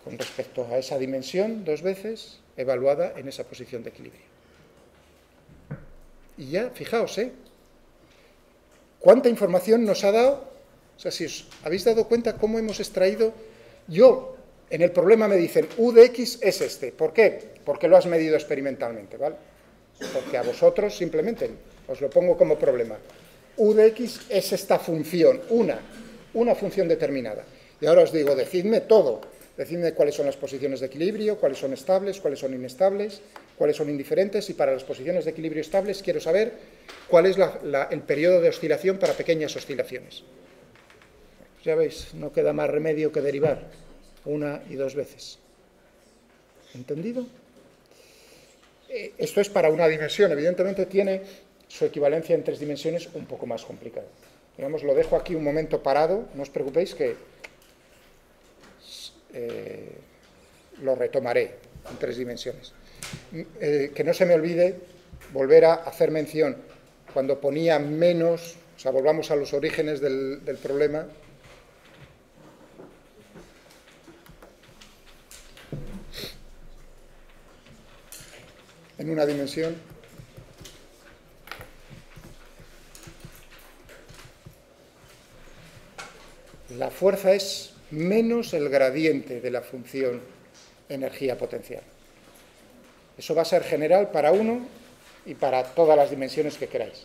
con respecto a esa dimensión, 2 veces, evaluada en esa posición de equilibrio. Y ya, fijaos, ¿cuánta información nos ha dado? O sea, si os habéis dado cuenta cómo hemos extraído, en el problema me dicen, U de X es este. ¿Por qué? Porque lo has medido experimentalmente, ¿vale? Porque a vosotros simplemente os lo pongo como problema. U de X es esta función, una función determinada. Y ahora os digo, decidme todo. Decidme cuáles son las posiciones de equilibrio, cuáles son estables, cuáles son inestables, cuáles son indiferentes, y para las posiciones de equilibrio estables quiero saber cuál es el periodo de oscilación para pequeñas oscilaciones. Ya veis, no queda más remedio que derivar 1 y 2 veces. ¿Entendido? Esto es para una dimensión, evidentemente tiene su equivalencia en 3 dimensiones un poco más complicada. Digamos, lo dejo aquí un momento parado, no os preocupéis que lo retomaré en 3 dimensiones. Que no se me olvide volver a hacer mención, cuando ponía menos, o sea, volvamos a los orígenes del problema. En una dimensión, la fuerza es menos el gradiente de la función energía potencial. Eso va a ser general para uno y para todas las dimensiones que queráis.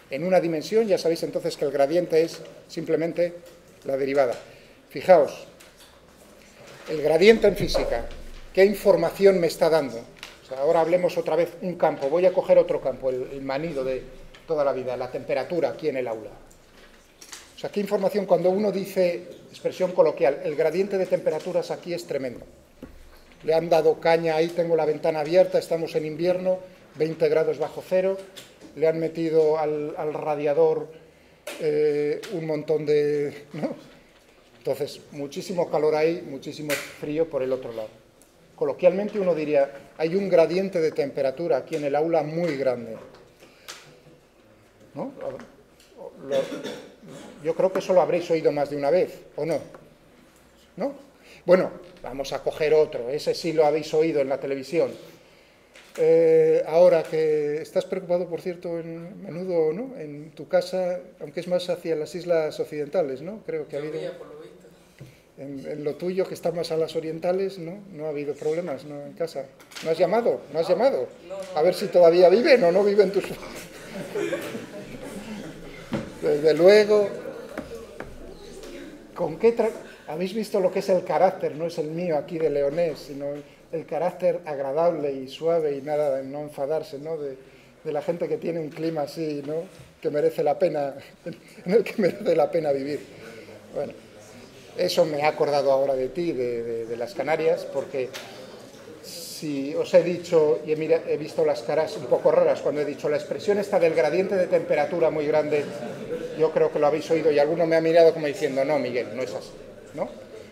En una dimensión ya sabéis entonces que el gradiente es simplemente la derivada. Fijaos, el gradiente en física, ¿qué información me está dando? O sea, ahora hablemos otra vez un campo, voy a coger otro campo, el manido de toda la vida, la temperatura aquí en el aula. O sea, ¿qué información? Cuando uno dice, expresión coloquial, el gradiente de temperaturas aquí es tremendo. Le han dado caña, ahí tengo la ventana abierta, estamos en invierno, 20 grados bajo cero, le han metido al radiador un montón de... ¿no? Entonces, muchísimo calor ahí, muchísimo frío por el otro lado. Coloquialmente uno diría, hay un gradiente de temperatura aquí en el aula muy grande. ¿No? Yo creo que eso lo habréis oído más de una vez, ¿o no? ¿No? Bueno, vamos a coger otro, ese sí lo habéis oído en la televisión. Ahora que estás preocupado, por cierto, menudo, ¿no? En tu casa, aunque es más hacia las islas occidentales, ¿no? Creo que ha habido... En lo tuyo, que está más a las orientales, ¿no? Ha habido problemas, ¿no? En casa. ¿No has llamado? ¿No has llamado? A ver si todavía viven o no viven tus... Desde luego... ¿Con qué habéis visto lo que es el carácter? No es el mío aquí de leonés, sino el carácter agradable y suave y nada de no enfadarse, ¿no? De la gente que tiene un clima así, ¿no? Que merece la pena, en el que merece la pena vivir. Bueno, eso me ha acordado ahora de ti, de las Canarias, porque si os he dicho, y he visto las caras un poco raras cuando he dicho la expresión esta del gradiente de temperatura muy grande, yo creo que lo habéis oído y alguno me ha mirado como diciendo, no, Miguel, no es así, ¿no?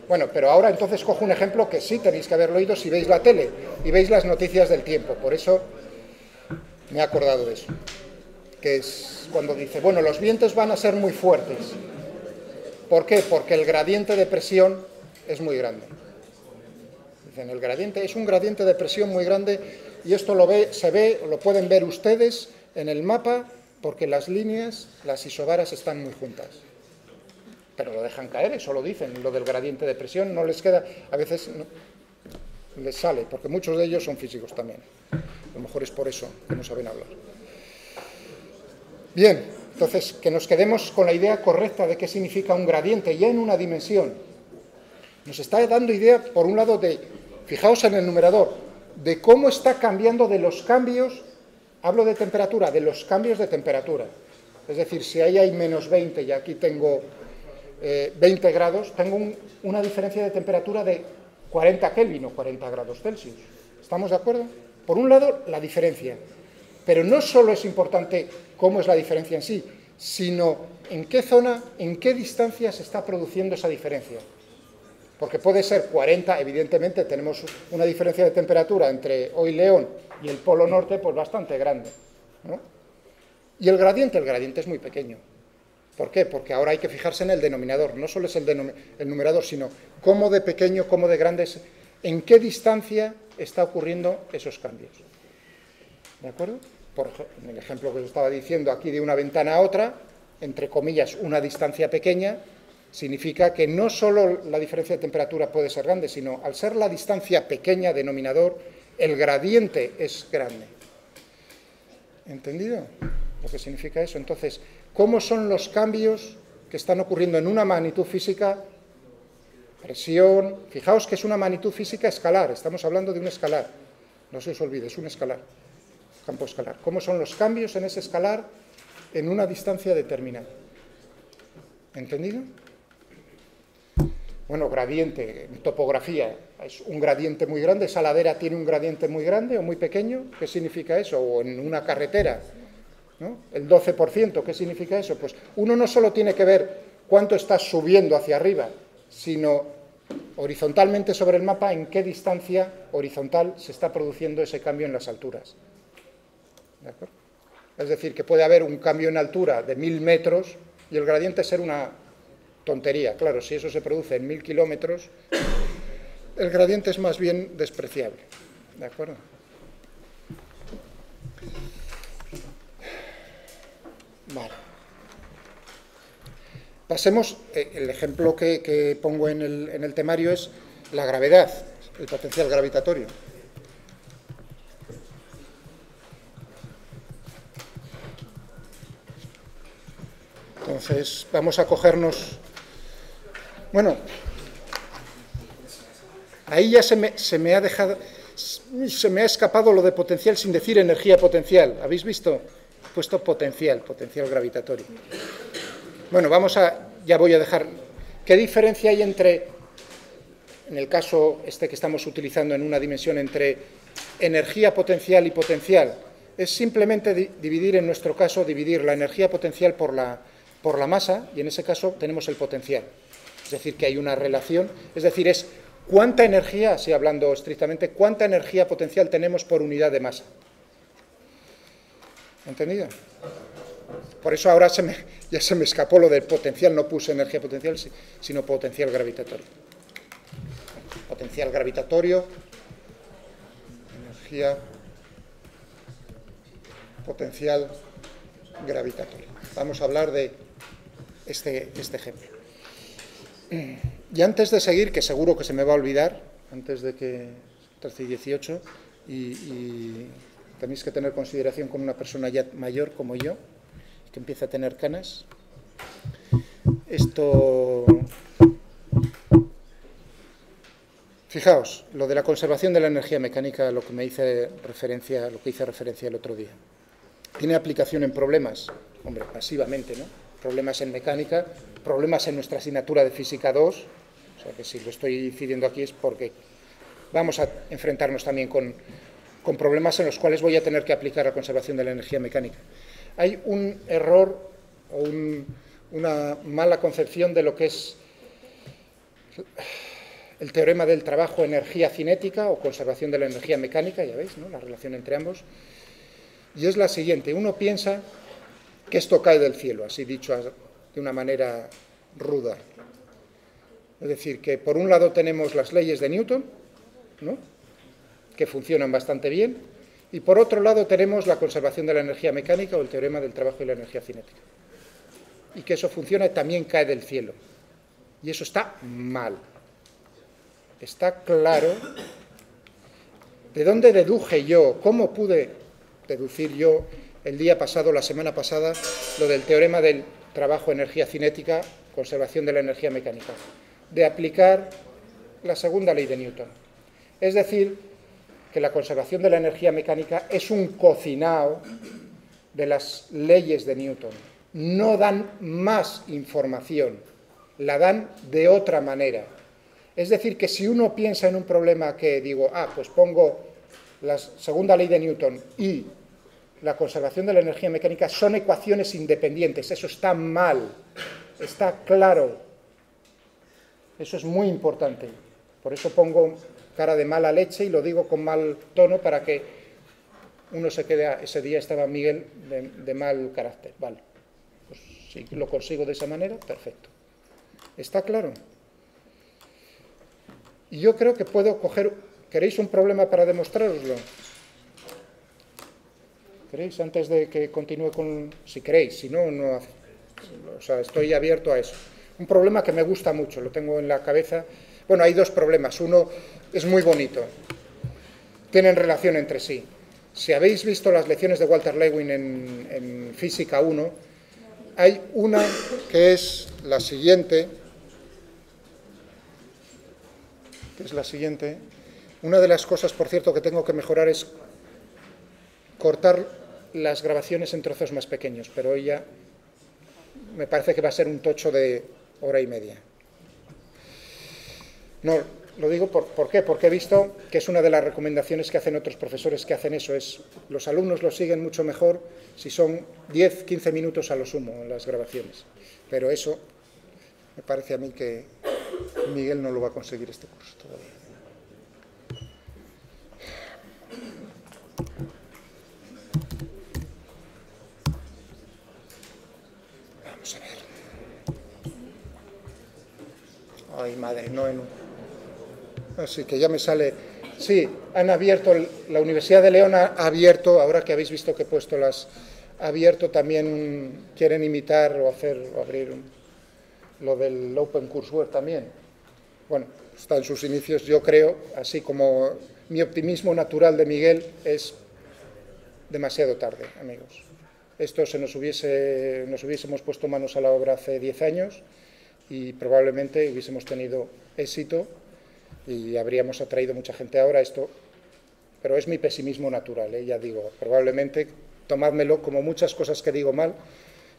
Bueno, pero ahora entonces cojo un ejemplo que sí tenéis que haberlo oído si veis la tele y veis las noticias del tiempo, por eso me he acordado de eso, que es cuando dice, bueno, los vientos van a ser muy fuertes. ¿Por qué? Porque el gradiente de presión es muy grande. Dicen, el gradiente es un gradiente de presión muy grande y esto lo pueden ver ustedes en el mapa porque las líneas, las isobaras están muy juntas. Pero lo dejan caer, eso lo dicen, lo del gradiente de presión, no les queda, a veces les sale, porque muchos de ellos son físicos también. A lo mejor es por eso que no saben hablar. Bien, entonces, que nos quedemos con la idea correcta de qué significa un gradiente, ya en una dimensión. Nos está dando idea, por un lado, fijaos en el numerador, de cómo está cambiando de los cambios, hablo de temperatura, de los cambios de temperatura. Es decir, si ahí hay menos 20 y aquí tengo 20 grados, tengo una diferencia de temperatura de 40 Kelvin o 40 grados Celsius. ¿Estamos de acuerdo? Por un lado, la diferencia. Pero no solo es importante cómo es la diferencia en sí, sino en qué zona, en qué distancia se está produciendo esa diferencia. Porque puede ser 40, evidentemente tenemos una diferencia de temperatura entre hoy León y el Polo Norte, pues bastante grande, ¿no? Y el gradiente es muy pequeño. ¿Por qué? Porque ahora hay que fijarse en el denominador, no solo es el numerador, sino cómo de pequeño, cómo de grande es, en qué distancia está ocurriendo esos cambios. ¿De acuerdo? Por ejemplo, en el ejemplo que os estaba diciendo, aquí de una ventana a otra, entre comillas, una distancia pequeña, significa que no solo la diferencia de temperatura puede ser grande, sino al ser la distancia pequeña, denominador, el gradiente es grande. ¿Entendido lo que significa eso? Entonces, ¿cómo son los cambios que están ocurriendo en una magnitud física? Presión, fijaos que es una magnitud física escalar, estamos hablando de un escalar, no se os olvide, es un escalar, campo escalar. ¿Cómo son los cambios en ese escalar en una distancia determinada? ¿Entendido? Bueno, gradiente, topografía, es un gradiente muy grande, esa ladera tiene un gradiente muy grande o muy pequeño, ¿qué significa eso? O en una carretera, ¿no? El 12%, ¿qué significa eso? Pues uno no solo tiene que ver cuánto está subiendo hacia arriba, sino horizontalmente sobre el mapa en qué distancia horizontal se está produciendo ese cambio en las alturas. ¿De acuerdo? Es decir, que puede haber un cambio en altura de 1000 metros y el gradiente ser una tontería. Claro, si eso se produce en 1000 kilómetros, el gradiente es más bien despreciable. ¿De acuerdo? Vale. Pasemos, el ejemplo que pongo en el temario es la gravedad, el potencial gravitatorio. Entonces, vamos a cogernos... Bueno, ahí ya se me ha escapado lo de potencial sin decir energía potencial. ¿Habéis visto? He puesto potencial gravitatorio. Bueno, ya voy a dejar... ¿Qué diferencia hay entre, en el caso que estamos utilizando en una dimensión, entre energía potencial y potencial? Es simplemente dividir, en nuestro caso, dividir la energía potencial por la masa, y en ese caso tenemos el potencial. Es decir, que hay una relación, es decir, es cuánta energía, así hablando estrictamente, cuánta energía potencial tenemos por unidad de masa. ¿Entendido? Por eso ahora ya se me escapó lo del potencial, no puse energía potencial, sino potencial gravitatorio. Potencial gravitatorio, energía potencial gravitatorio. Vamos a hablar de este ejemplo. Y antes de seguir, que seguro que se me va a olvidar, antes de que 13 y 18, y tenéis que tener consideración con una persona ya mayor como yo, que empieza a tener canas. Fijaos, lo de la conservación de la energía mecánica, lo que hice referencia el otro día. Tiene aplicación en problemas, hombre, pasivamente, ¿no? Problemas en mecánica, problemas en nuestra asignatura de Física 2, o sea que si lo estoy incidiendo aquí es porque vamos a enfrentarnos también con problemas en los cuales voy a tener que aplicar la conservación de la energía mecánica. Hay un error o una mala concepción de lo que es el teorema del trabajo, energía cinética o conservación de la energía mecánica, ya veis, ¿no? La relación entre ambos, y es la siguiente: uno piensa que esto cae del cielo, así dicho de una manera ruda. Es decir, que por un lado tenemos las leyes de Newton, ¿no?, que funcionan bastante bien, y por otro lado tenemos la conservación de la energía mecánica o el teorema del trabajo y la energía cinética. Y que eso funciona y también cae del cielo. Y eso está mal. Está claro ¿De dónde deduje yo? ¿Cómo pude deducir yo el día pasado, la semana pasada, lo del teorema del trabajo, energía cinética, conservación de la energía mecánica? De aplicar la segunda ley de Newton. Es decir, que la conservación de la energía mecánica es un cocinado de las leyes de Newton. No dan más información, la dan de otra manera. Es decir, que si uno piensa en un problema que digo, pues pongo la segunda ley de Newton y la conservación de la energía mecánica, son ecuaciones independientes. Eso está mal, está claro. Eso es muy importante. Por eso pongo cara de mala leche y lo digo con mal tono para que uno se quede, ese día estaba Miguel de mal carácter. Vale, pues si lo consigo de esa manera, perfecto. ¿Está claro? Y yo creo que puedo coger... ¿Queréis un problema para demostrároslo? ¿Queréis? Antes de que continúe con... Si queréis, si no, no hace. O sea, estoy abierto a eso. Un problema que me gusta mucho, lo tengo en la cabeza. Bueno, hay dos problemas. Uno es muy bonito. Tienen relación entre sí. Si habéis visto las lecciones de Walter Lewin en Física 1, hay una que es la siguiente. Una de las cosas, por cierto, que tengo que mejorar es cortar las grabaciones en trozos más pequeños, pero hoy ya me parece que va a ser un tocho de hora y media. No, lo digo ¿por qué? Porque he visto que es una de las recomendaciones que hacen otros profesores que hacen eso, es los alumnos lo siguen mucho mejor si son 10, 15 minutos a lo sumo en las grabaciones. Pero eso me parece a mí que Miguel no lo va a conseguir este curso todavía. Vamos a ver. Ay, madre, no en... Así que ya me sale... Sí, han abierto, la Universidad de León ha abierto, ahora que habéis visto que he puesto ha abierto también, quieren imitar o hacer, o abrir lo del Open Courseware también. Bueno, está en sus inicios, yo creo, así como mi optimismo natural de Miguel es demasiado tarde, amigos. Esto nos hubiésemos puesto manos a la obra hace 10 años y probablemente hubiésemos tenido éxito y habríamos atraído mucha gente ahora. Esto, pero es mi pesimismo natural, ya digo, probablemente tomádmelo como muchas cosas que digo mal,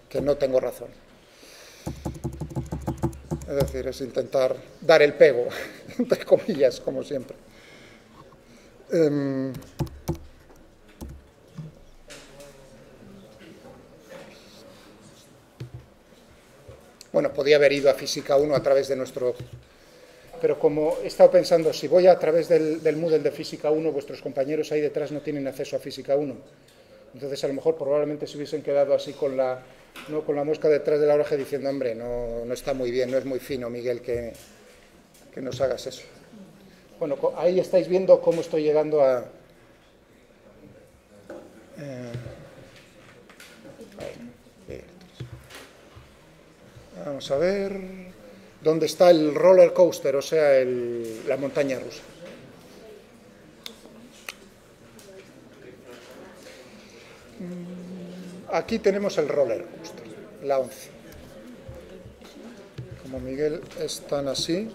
que no tengo razón. Es decir, es intentar dar el pego, entre comillas, como siempre. Bueno, podía haber ido a Física 1 a través de nuestro... Pero como he estado pensando, si voy a través del Moodle de Física 1, vuestros compañeros ahí detrás no tienen acceso a Física 1. Entonces, a lo mejor, probablemente se hubiesen quedado así con la mosca detrás de la oreja diciendo, hombre, no está muy bien, no es muy fino, Miguel, que nos hagas eso. Bueno, ahí estáis viendo cómo estoy llegando a... Vamos a ver... ¿Dónde está el roller coaster, o sea, la montaña rusa? Aquí tenemos el roller coaster, la 11. Como Miguel es tan así,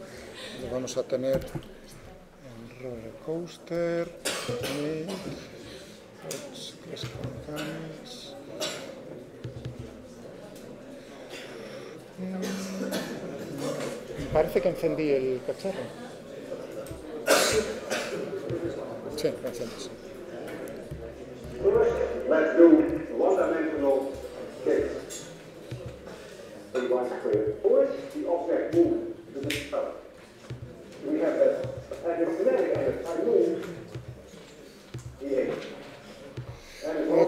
lo vamos a tener el roller coaster. Parece que encendí el cacharro. Sí, lo encendí. Let's do one-dimensional case. First, the object moves to the south. We have a kinetic and a time move.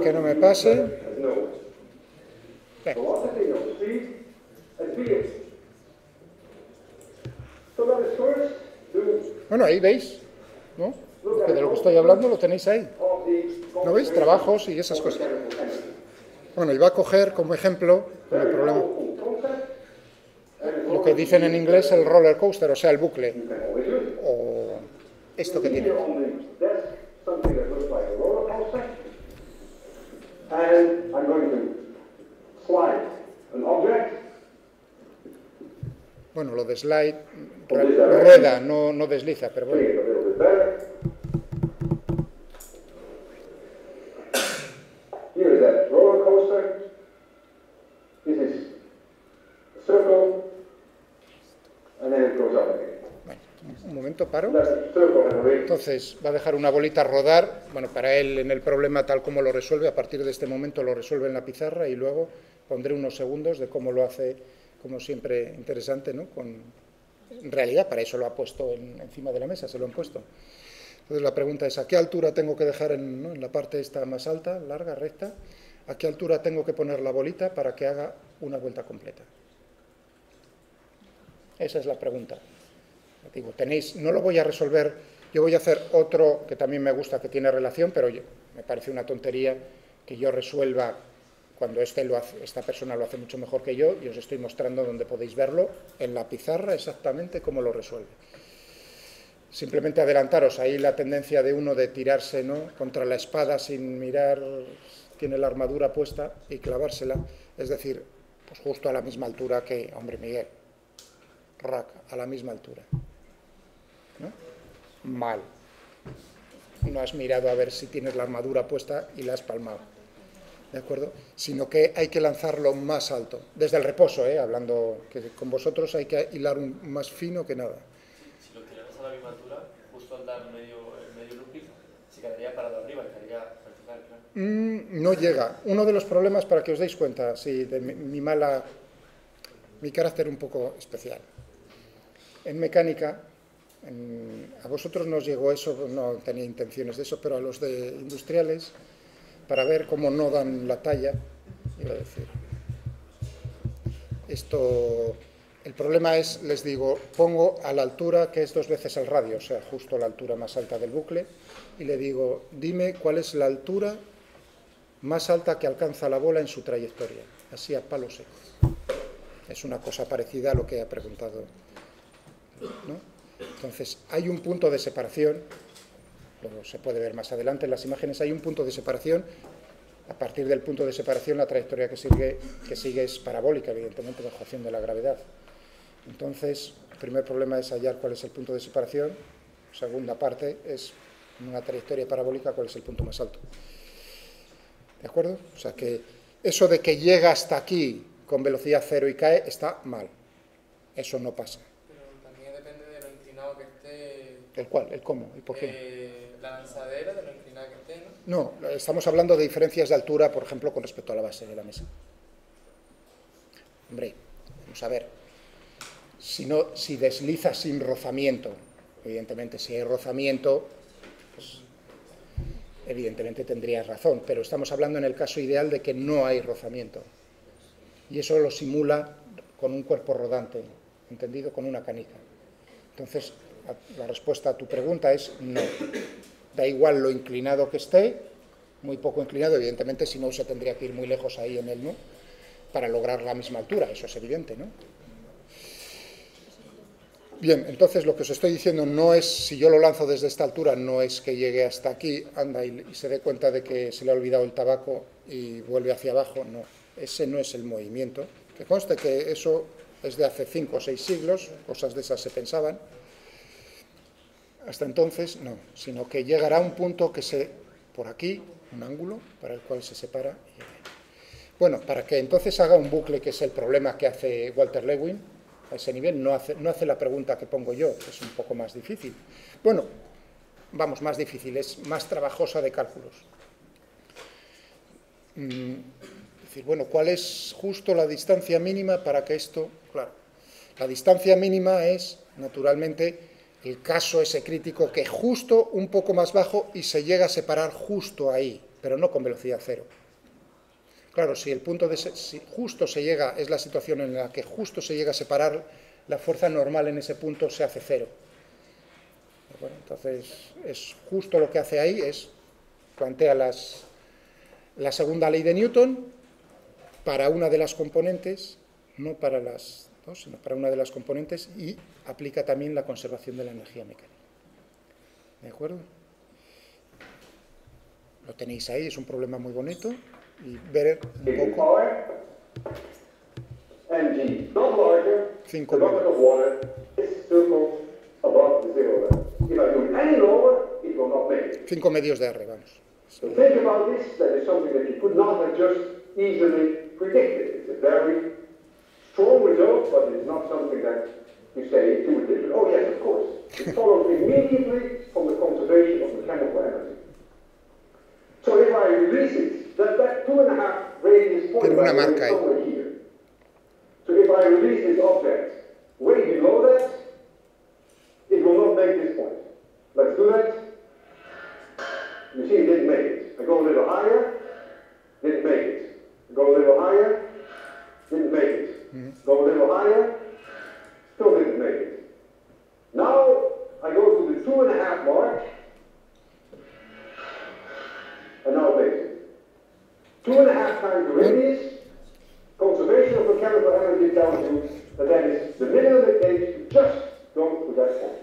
Que no me pase. Velocity of speed and field. Bueno, ahí veis, ¿no? Que de lo que estoy hablando lo tenéis ahí. ¿No veis? Trabajos y esas cosas. Bueno, y va a coger como ejemplo, como problema, lo que dicen en inglés el roller coaster, o sea, el bucle. O esto que tiene. Bueno, lo de slide rueda, no desliza, pero bueno. Take it a little bit better. Here is that roller coaster. This is a circle, and then it goes up again. Bueno, un momento, paro. That's a circle and a ring. Entonces va a dejar una bolita rodar. Bueno, para él en el problema tal como lo resuelve, a partir de este momento lo resuelve en la pizarra y luego pondré unos segundos de cómo lo hace, como siempre, interesante, ¿no? En realidad para eso lo ha puesto encima de la mesa, se lo han puesto. Entonces la pregunta es, ¿a qué altura tengo que dejar en la parte esta más alta, larga, recta? ¿A qué altura tengo que poner la bolita para que haga una vuelta completa? Esa es la pregunta. Digo, no lo voy a resolver, yo voy a hacer otro que también me gusta, que tiene relación, pero me parece una tontería que yo resuelva cuando esta persona lo hace mucho mejor que yo, y os estoy mostrando donde podéis verlo en la pizarra exactamente cómo lo resuelve. Simplemente adelantaros, ahí la tendencia de uno de tirarse, ¿no?, contra la espada sin mirar, tiene la armadura puesta y clavársela, es decir, pues justo a la misma altura que, hombre, Miguel, a la misma altura, ¿no? Mal. No has mirado a ver si tienes la armadura puesta y la has palmado, ¿de acuerdo? Sino que hay que lanzarlo más alto, desde el reposo, hablando, que con vosotros hay que hilar más fino que nada. Si lo tiraras a la misma altura, justo al dar el medio looping, se quedaría parado arriba, quedaría vertical, claro. No llega. Uno de los problemas, para que os deis cuenta, sí, de mi carácter un poco especial. En mecánica, a vosotros no os llegó eso, no tenía intenciones de eso, pero a los de industriales, para ver cómo no dan la talla, iba a decir, el problema es, les digo, pongo a la altura que es 2 veces el radio, o sea, justo la altura más alta del bucle, y le digo, dime cuál es la altura más alta que alcanza la bola en su trayectoria, así a palo seco. Es una cosa parecida a lo que ha preguntado, ¿no? Entonces, hay un punto de separación, luego se puede ver más adelante en las imágenes, hay un punto de separación. A partir del punto de separación, la trayectoria que sigue es parabólica, evidentemente, bajo acción de la gravedad. Entonces, el primer problema es hallar cuál es el punto de separación. Segunda parte es, en una trayectoria parabólica, cuál es el punto más alto. ¿De acuerdo? O sea que eso de que llega hasta aquí con velocidad cero y cae, está mal. Eso no pasa. Pero también depende de lo inclinado que esté. ¿El cuál? ¿El cómo? ¿Y por qué? La lanzadera, de lo inclinada que esté, ¿no? No, estamos hablando de diferencias de altura, por ejemplo, con respecto a la base de la mesa. Hombre, vamos a ver. Si desliza sin rozamiento, evidentemente, si hay rozamiento, pues evidentemente tendrías razón, pero estamos hablando en el caso ideal de que no hay rozamiento. Y eso lo simula con un cuerpo rodante, ¿entendido? Con una canica. Entonces, la respuesta a tu pregunta es no. Da igual lo inclinado que esté, muy poco inclinado, evidentemente, si no se tendría que ir muy lejos ahí en él, ¿no?, para lograr la misma altura, eso es evidente, ¿no? Bien, entonces lo que os estoy diciendo no es, si yo lo lanzo desde esta altura, no es que llegue hasta aquí, anda y se dé cuenta de que se le ha olvidado el tabaco y vuelve hacia abajo, no, ese no es el movimiento. Que conste que eso es de hace 5 o 6 siglos, cosas de esas se pensaban. Hasta entonces, no, sino que llegará a un punto que por aquí, un ángulo para el cual se separa. Bueno, para que entonces haga un bucle, que es el problema que hace Walter Lewin, a ese nivel, no hace la pregunta que pongo yo, que es un poco más difícil. Bueno, vamos, más difícil, es más trabajosa de cálculos. Es decir, bueno, ¿cuál es justo la distancia mínima para que esto? Claro, la distancia mínima es, naturalmente, el caso ese crítico que justo un poco más bajo y se llega a separar justo ahí, pero no con velocidad cero. Claro, si el punto si justo se llega, es la situación en la que justo se llega a separar, la fuerza normal en ese punto se hace cero. Bueno, entonces, es justo lo que hace ahí, plantea la segunda ley de Newton para una de las componentes, no para las dos, sino para una de las componentes, y aplica también la conservación de la energía mecánica. ¿De acuerdo? Lo tenéis ahí, es un problema muy bonito. Y ver un poco. and G. Don't larger. 5 the bucket of water is circled above the zero level. If I do it any lower, it will not make it. 5 medios de R, vamos. So think about this, that is something that you could not have just easily predicted. It's a very strong result, but it's not something that you say intuitively. Oh yes, of course. It follows immediately from the conservation of mechanical energy. So if I release it, that 2.5 radius point Tiene una by the way, marca is ahí. somewhere here. So if I release this object way below that, it will not make this point. Let's do that. You see, it didn't make it. I go a little higher, didn't make it. Go a little higher, didn't make it. Go a little higher, still didn't make it. Now I go to the 2.5 mark, and now it makes it. 2.5 times the radius. Conservation of mechanical energy tells you that that is the minimum it takes to just go to that point.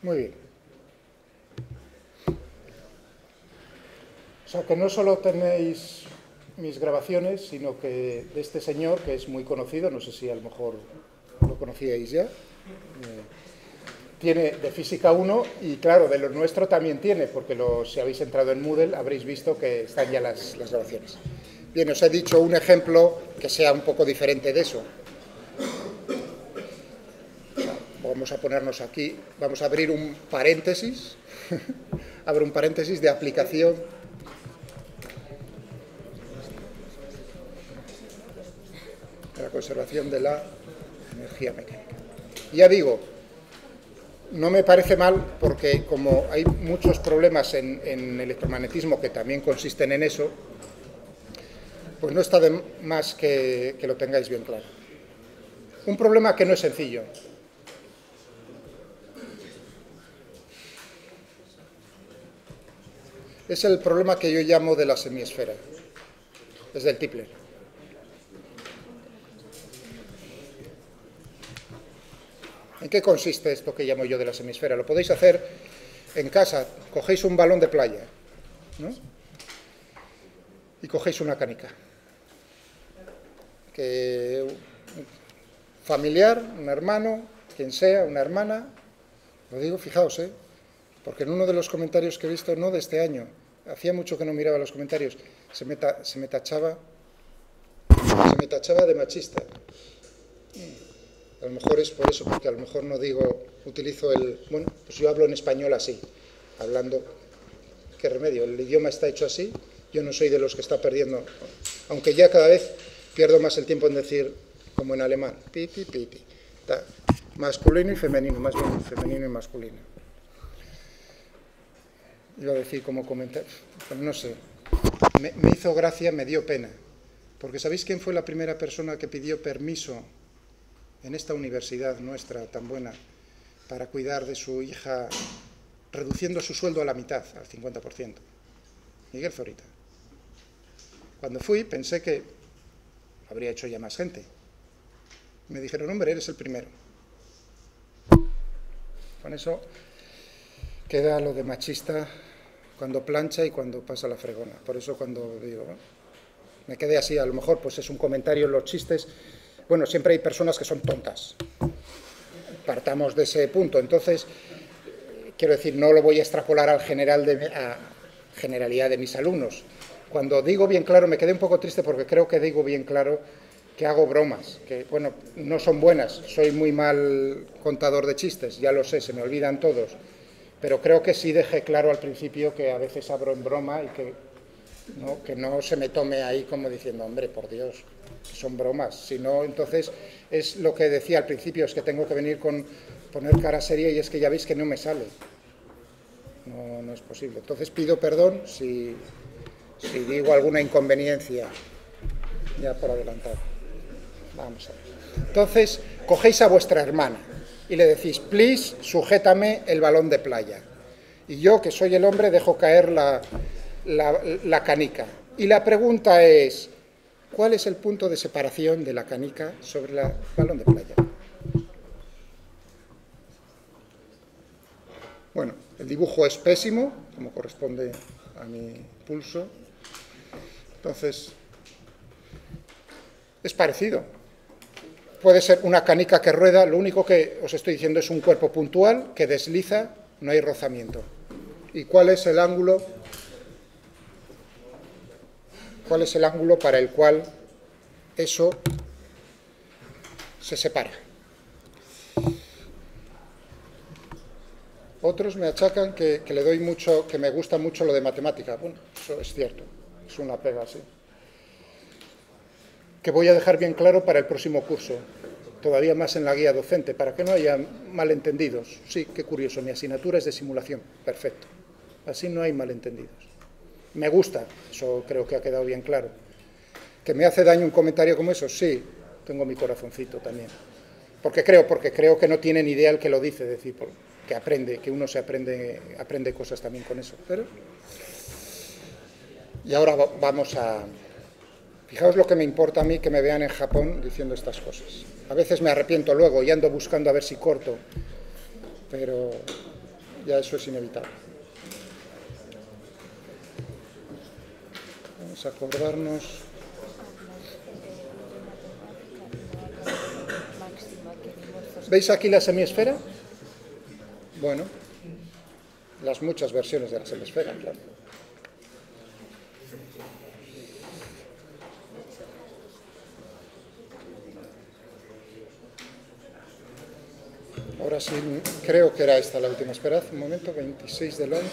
Muy bien. O sea, que no solo tenéis mis grabaciones, sino que de este señor, que es muy conocido, no sé si a lo mejor lo conocíais ya, tiene de Física 1 y, claro, de lo nuestro también tiene, porque si habéis entrado en Moodle habréis visto que están ya las grabaciones. Bien, os he dicho un ejemplo que sea un poco diferente de eso. Vamos a ponernos aquí, vamos a abrir un paréntesis, abro un paréntesis de aplicación. De la conservación de la energía mecánica. Ya digo, no me parece mal porque como hay muchos problemas en electromagnetismo que también consisten en eso, pues no está de más que lo tengáis bien claro. Un problema que no es sencillo. Es el problema que yo llamo de la semiesfera, es del Tipler. ¿En qué consiste esto que llamo yo de la semisfera? Lo podéis hacer en casa. Cogéis un balón de playa, ¿no? Y cogéis una canica. Que un familiar, un hermano, quien sea, una hermana, lo digo, fijaos, porque en uno de los comentarios que he visto, no de este año, hacía mucho que no miraba los comentarios, se me tachaba de machista. A lo mejor es por eso, porque a lo mejor no digo, utilizo bueno, pues yo hablo en español así, hablando, ¿qué remedio? El idioma está hecho así, yo no soy de los que está perdiendo, aunque ya cada vez pierdo más el tiempo en decir, como en alemán, piti, piti, masculino y femenino, más bien femenino y masculino. Iba a decir como comentario, pero no sé, me hizo gracia, me dio pena, porque ¿sabéis quién fue la primera persona que pidió permiso en esta universidad nuestra tan buena para cuidar de su hija, reduciendo su sueldo a la mitad, al 50%? Miguel Zorita. Cuando fui pensé que habría hecho ya más gente. Me dijeron, hombre, eres el primero. Con eso queda lo de machista cuando plancha y cuando pasa la fregona. Por eso cuando digo, ¿no? Me quedé así, a lo mejor pues es un comentario en los chistes. Bueno, siempre hay personas que son tontas. Partamos de ese punto. Entonces, quiero decir, no lo voy a extrapolar a generalidad de mis alumnos. Cuando digo bien claro, me quedé un poco triste porque creo que digo bien claro que hago bromas, que, bueno, no son buenas. Soy muy mal contador de chistes, ya lo sé, se me olvidan todos. Pero creo que sí dejé claro al principio que a veces abro en broma y que no se me tome ahí como diciendo, hombre, por Dios, son bromas. Si no, entonces es lo que decía al principio, es que tengo que venir con poner cara seria y es que ya veis que no me sale. No es posible. Entonces pido perdón si digo alguna inconveniencia, ya por adelantado. Vamos a ver. Entonces, cogéis a vuestra hermana y le decís, please, sujétame el balón de playa. Y yo, que soy el hombre, dejo caer la canica. Y la pregunta es, ¿cuál es el punto de separación de la canica sobre el balón de playa? Bueno, El dibujo es pésimo, como corresponde a mi pulso. Entonces, es parecido. Puede ser una canica que rueda, lo único que os estoy diciendo es un cuerpo puntual que desliza, no hay rozamiento. ¿Y cuál es el ángulo? ¿Cuál es el ángulo para el cual eso se separa? Otros me achacan que le doy mucho, que me gusta mucho lo de matemática. Bueno, eso es cierto, es una pega, sí. Que voy a dejar bien claro para el próximo curso, todavía más en la guía docente, para que no haya malentendidos. Sí, qué curioso, mi asignatura es de simulación, perfecto. Así no hay malentendidos. Me gusta, eso creo que ha quedado bien claro. ¿Que me hace daño un comentario como eso? Sí, tengo mi corazoncito también. Porque creo que no tiene ni idea el que lo dice, es decir, que aprende, que uno aprende cosas también con eso. Pero... Y ahora vamos a... Fijaos lo que me importa a mí que me vean en Japón diciendo estas cosas. A veces me arrepiento luego y ando buscando a ver si corto, pero ya eso es inevitable. Vamos a acordarnos. ¿Veis aquí la semiesfera? Bueno, las muchas versiones de la semiesfera, claro. Ahora sí, creo que era esta la última. Esperad un momento, 26 del 11.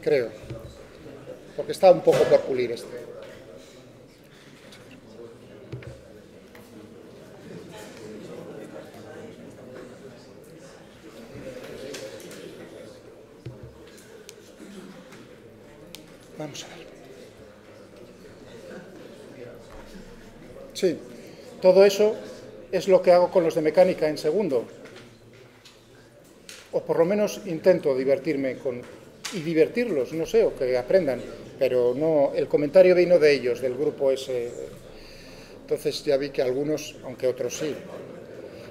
Creo. Porque está un poco por pulir este. Vamos a ver. Sí, todo eso es lo que hago con los de mecánica en segundo. O por lo menos intento divertirme y divertirlos, no sé, o que aprendan. Pero no, el comentario vino de ellos, del grupo ese. Entonces ya vi que algunos, aunque otros sí.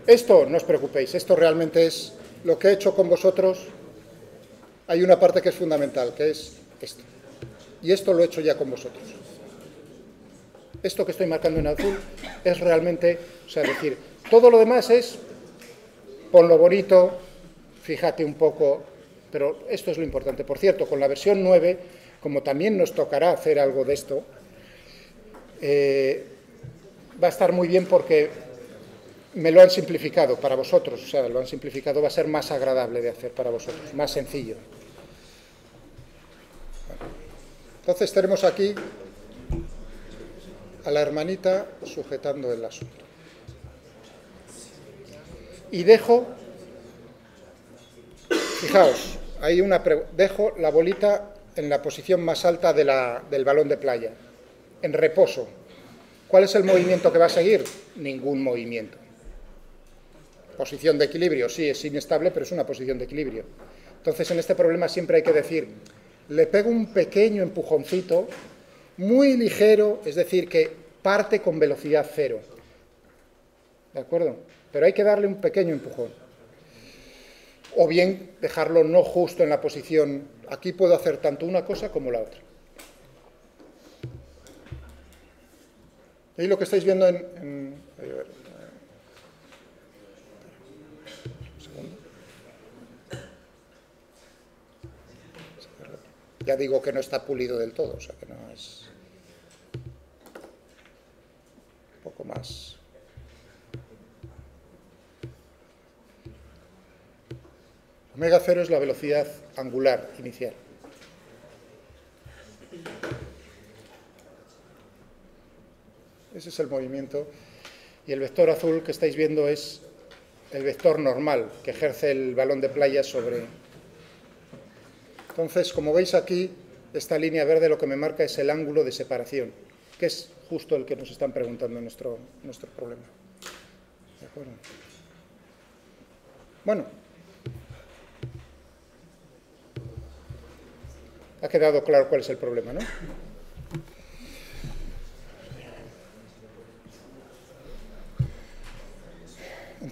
Esto, no os preocupéis, esto realmente es lo que he hecho con vosotros. Hay una parte que es fundamental, que es esto. Y esto lo he hecho ya con vosotros. Esto que estoy marcando en azul es realmente, o sea, decir, todo lo demás es, ponlo bonito, fíjate un poco, pero esto es lo importante. Por cierto, con la versión 9, como también nos tocará hacer algo de esto, va a estar muy bien porque me lo han simplificado para vosotros, o sea, lo han simplificado, va a ser más agradable de hacer para vosotros, más sencillo. Entonces tenemos aquí a la hermanita sujetando el asunto. Y dejo, fijaos, dejo la bolita en la posición más alta del balón de playa, en reposo. ¿Cuál es el movimiento que va a seguir? Ningún movimiento. Posición de equilibrio, sí, es inestable, pero es una posición de equilibrio. Entonces, en este problema siempre hay que decir, le pego un pequeño empujoncito, muy ligero, es decir, que parte con velocidad cero. ¿De acuerdo? Pero hay que darle un pequeño empujón. O bien dejarlo no justo en la posición. Aquí puedo hacer tanto una cosa como la otra. ¿Veis lo que estáis viendo un segundo. Ya digo que no está pulido del todo, o sea que no es... Un poco más... Omega 0 es la velocidad angular inicial. Ese es el movimiento. Y el vector azul que estáis viendo es el vector normal que ejerce el balón de playa sobre... Entonces, como veis aquí, esta línea verde lo que me marca es el ángulo de separación, que es justo el que nos están preguntando en nuestro problema. ¿De acuerdo? Bueno. Ha quedado claro cuál es el problema, ¿no?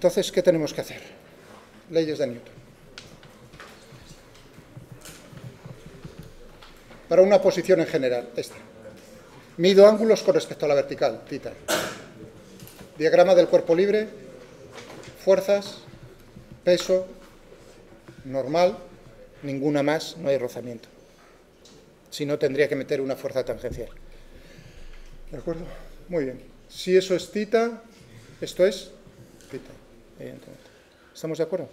Entonces, ¿qué tenemos que hacer? Leyes de Newton. Para una posición en general, esta. Mido ángulos con respecto a la vertical, θ. Diagrama del cuerpo libre, fuerzas, peso, normal, ninguna más, no hay rozamiento. Si no, tendría que meter una fuerza tangencial. ¿De acuerdo? Muy bien. Si eso es θ, esto es θ, evidentemente. ¿Estamos de acuerdo?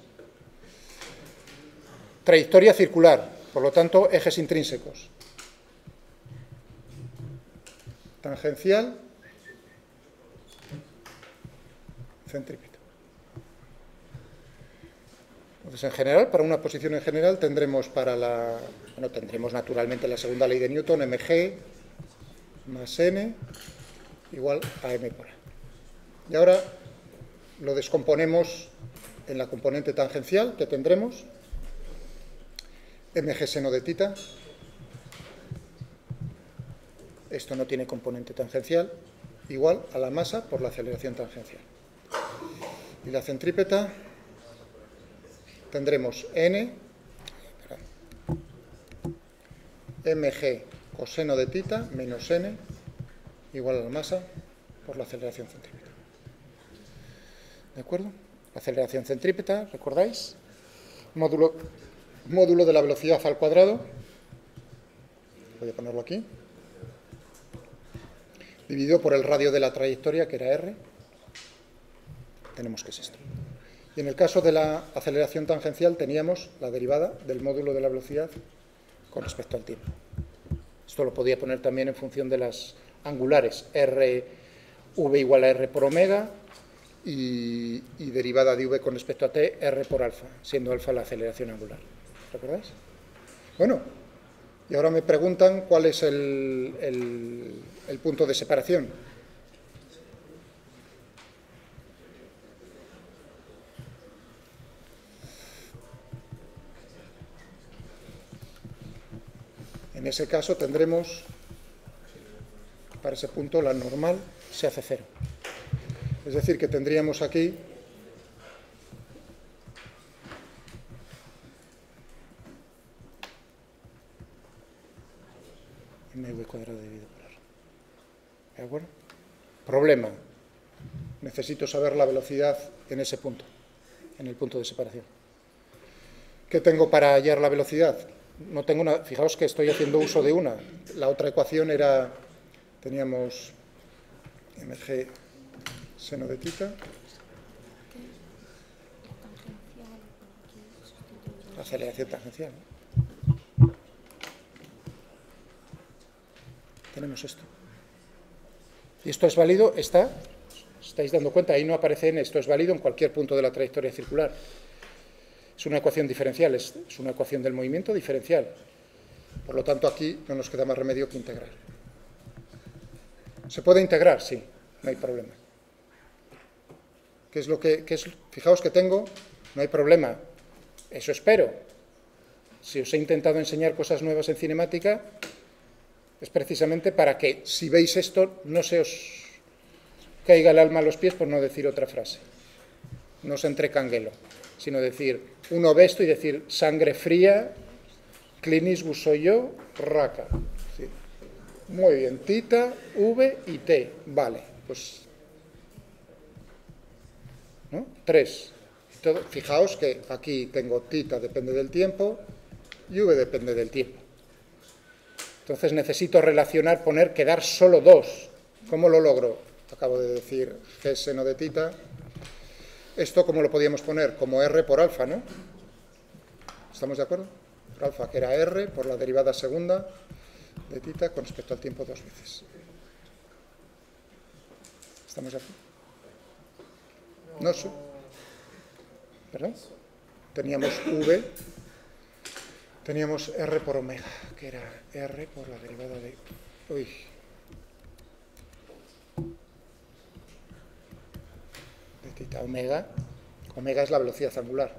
Trayectoria circular, por lo tanto, ejes intrínsecos. Tangencial, centrípeta. Entonces, en general, para una posición en general, tendremos tendremos naturalmente la segunda ley de Newton, mg más n igual a m por a. Y ahora lo descomponemos en la componente tangencial que tendremos, mg seno de θ. Esto no tiene componente tangencial, igual a la masa por la aceleración tangencial. Y la centrípeta tendremos mg coseno de θ menos n igual a la masa por la aceleración centrípeta. ¿De acuerdo? La aceleración centrípeta, ¿recordáis? Módulo de la velocidad al cuadrado. Voy a ponerlo aquí. Dividido por el radio de la trayectoria, que era r. Tenemos que es esto. Y en el caso de la aceleración tangencial teníamos la derivada del módulo de la velocidad con respecto al tiempo. Esto lo podía poner también en función de las angulares, v igual a r por omega y derivada de v con respecto a t, r por alfa, siendo alfa la aceleración angular. ¿Recordáis? Bueno, y ahora me preguntan cuál es el punto de separación. En ese caso tendremos, para ese punto, la normal se hace cero. Es decir, que tendríamos aquí mv cuadrado dividido por r. ¿De acuerdo? Problema. Necesito saber la velocidad en ese punto, en el punto de separación. ¿Qué tengo para hallar la velocidad? No tengo una, fijaos que estoy haciendo uso de una. La otra ecuación era, teníamos mg seno de θ, aceleración tangencial. Tenemos esto. Y esto es válido, estáis dando cuenta, ahí no aparece n, esto es válido en cualquier punto de la trayectoria circular. Es una ecuación diferencial, es una ecuación del movimiento diferencial. Por lo tanto, aquí no nos queda más remedio que integrar. ¿Se puede integrar? Sí, no hay problema. Fijaos que tengo, no hay problema. Eso espero. Si os he intentado enseñar cosas nuevas en cinemática, es precisamente para que, si veis esto, no se os caiga el alma a los pies por no decir otra frase. No os entre canguelo, sino decir, uno ve esto y decir, sangre fría, Clint Eastwood soy yo, raca. Sí. Muy bien, θ, v y t. Vale, pues... ¿no? 3. Fijaos que aquí tengo θ depende del tiempo y v depende del tiempo. Entonces necesito relacionar, quedar solo 2. ¿Cómo lo logro? Acabo de decir g seno de θ. Esto, ¿cómo lo podíamos poner? Como r por alfa, ¿no? ¿Estamos de acuerdo? Por alfa, que era r por la derivada segunda de θ con respecto al tiempo 2 veces. ¿Estamos de acuerdo? No, ¿perdón? Teníamos v, teníamos r por omega, que era r por la derivada de... Uy. De θ, omega. Omega es la velocidad angular.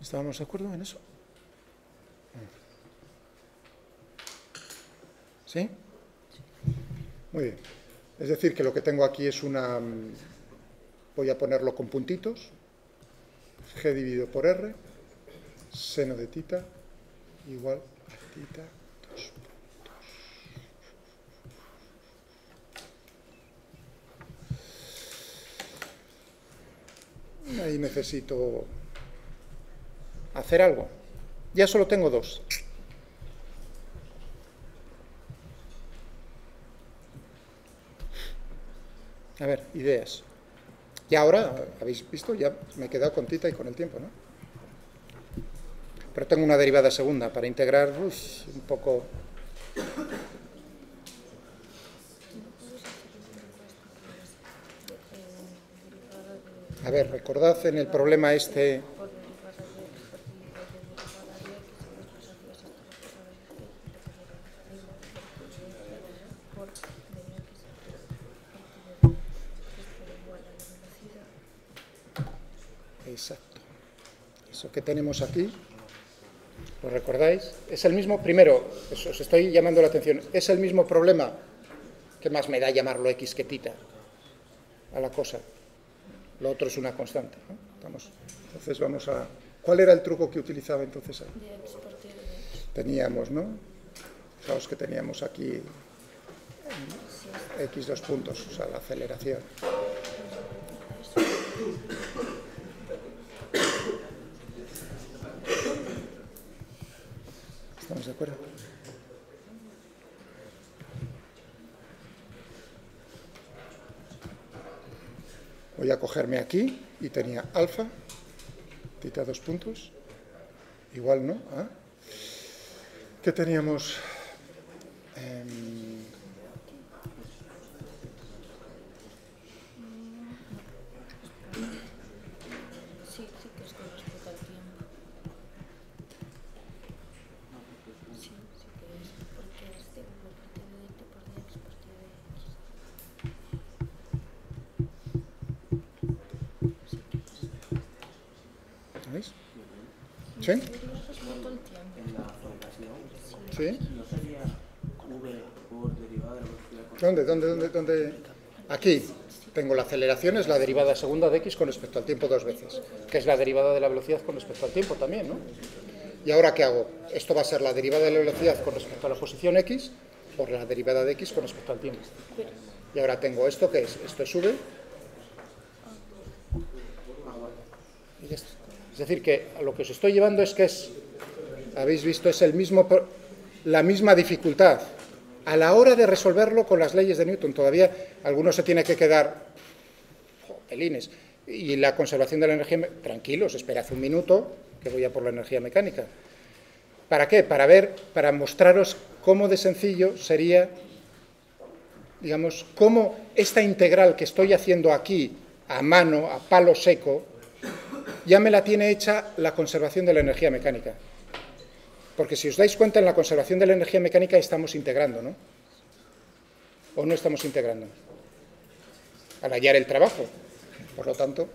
¿Estábamos de acuerdo en eso? ¿Sí? Muy bien. Es decir, que lo que tengo aquí es una... Voy a ponerlo con puntitos. G dividido por R, seno de tita, igual a tita, 2 puntos. Ahí necesito hacer algo. Ya solo tengo 2. A ver, ideas. Y ahora, habéis visto, ya me he quedado con tita y con el tiempo, ¿no? Pero tengo una derivada segunda para integrar un poco... A ver, recordad en el problema este... Exacto. Eso que tenemos aquí, ¿lo recordáis? Es el mismo, primero, os estoy llamando la atención, es el mismo problema, que más me da llamarlo X que tita a la cosa. Lo otro es una constante, ¿no? Entonces vamos a... ¿Cuál era el truco que utilizaba entonces ahí? Teníamos, ¿no? Fijaos que teníamos aquí X 2 puntos, o sea, la aceleración. ¿Estamos de acuerdo? Voy a cogerme aquí y tenía alfa, tita 2 puntos, igual, ¿no? ¿Ah? ¿Qué teníamos? ¿Veis? ¿Sí? ¿Sí? ¿Dónde? Aquí tengo la aceleración, es la derivada segunda de x con respecto al tiempo 2 veces, que es la derivada de la velocidad con respecto al tiempo también, ¿no? ¿Y ahora qué hago? Esto va a ser la derivada de la velocidad con respecto a la posición x por la derivada de x con respecto al tiempo. Y ahora tengo esto, ¿qué es? Esto es v. Y ya está. Es decir, que a lo que os estoy llevando es que es, habéis visto, es la misma dificultad. A la hora de resolverlo con las leyes de Newton, todavía algunos se tiene que quedar pelines. Y la conservación de la energía, tranquilos, esperad un minuto, que voy a por la energía mecánica. ¿Para qué? Para mostraros cómo de sencillo sería, digamos, cómo esta integral que estoy haciendo aquí, a mano, a palo seco, ya me la tiene hecha la conservación de la energía mecánica. Porque si os dais cuenta, en la conservación de la energía mecánica estamos integrando, ¿no? ¿O no estamos integrando? Al hallar el trabajo. Por lo tanto,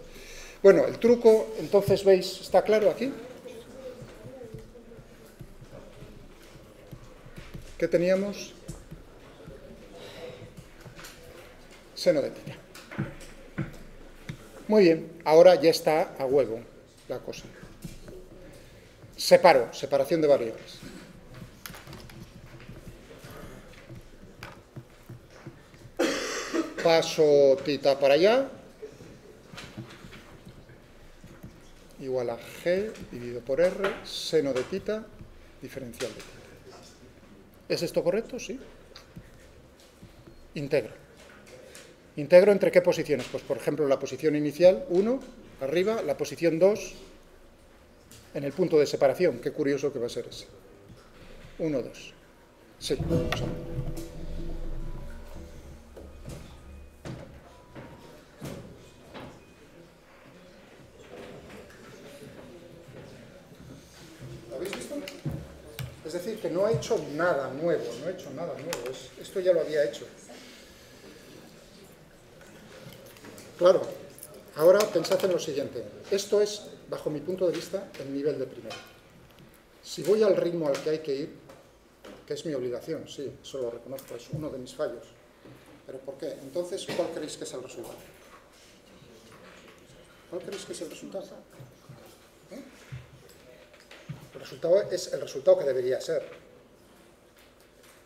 bueno, el truco, entonces, ¿veis? ¿Está claro aquí? ¿Qué teníamos? Seno de tita. Muy bien, ahora ya está a huevo la cosa. Separación de variables. Paso tita para allá, igual a g dividido por r, seno de tita, diferencial de tita. ¿Es esto correcto? Sí. Integro. ¿Integro entre qué posiciones? Pues, por ejemplo, la posición inicial, 1, arriba, la posición 2, en el punto de separación. Qué curioso que va a ser ese. 1, 2. Sí, vamos a ver. ¿Lo habéis visto? Es decir, que no he hecho nada nuevo, esto ya lo había hecho. Claro, ahora pensad en lo siguiente. Esto es, bajo mi punto de vista, el nivel de primero. Si voy al ritmo al que hay que ir, que es mi obligación, sí, eso lo reconozco, es uno de mis fallos. ¿Pero por qué? Entonces, ¿cuál creéis que es el resultado? ¿Cuál creéis que es el resultado? El resultado es el resultado que debería ser.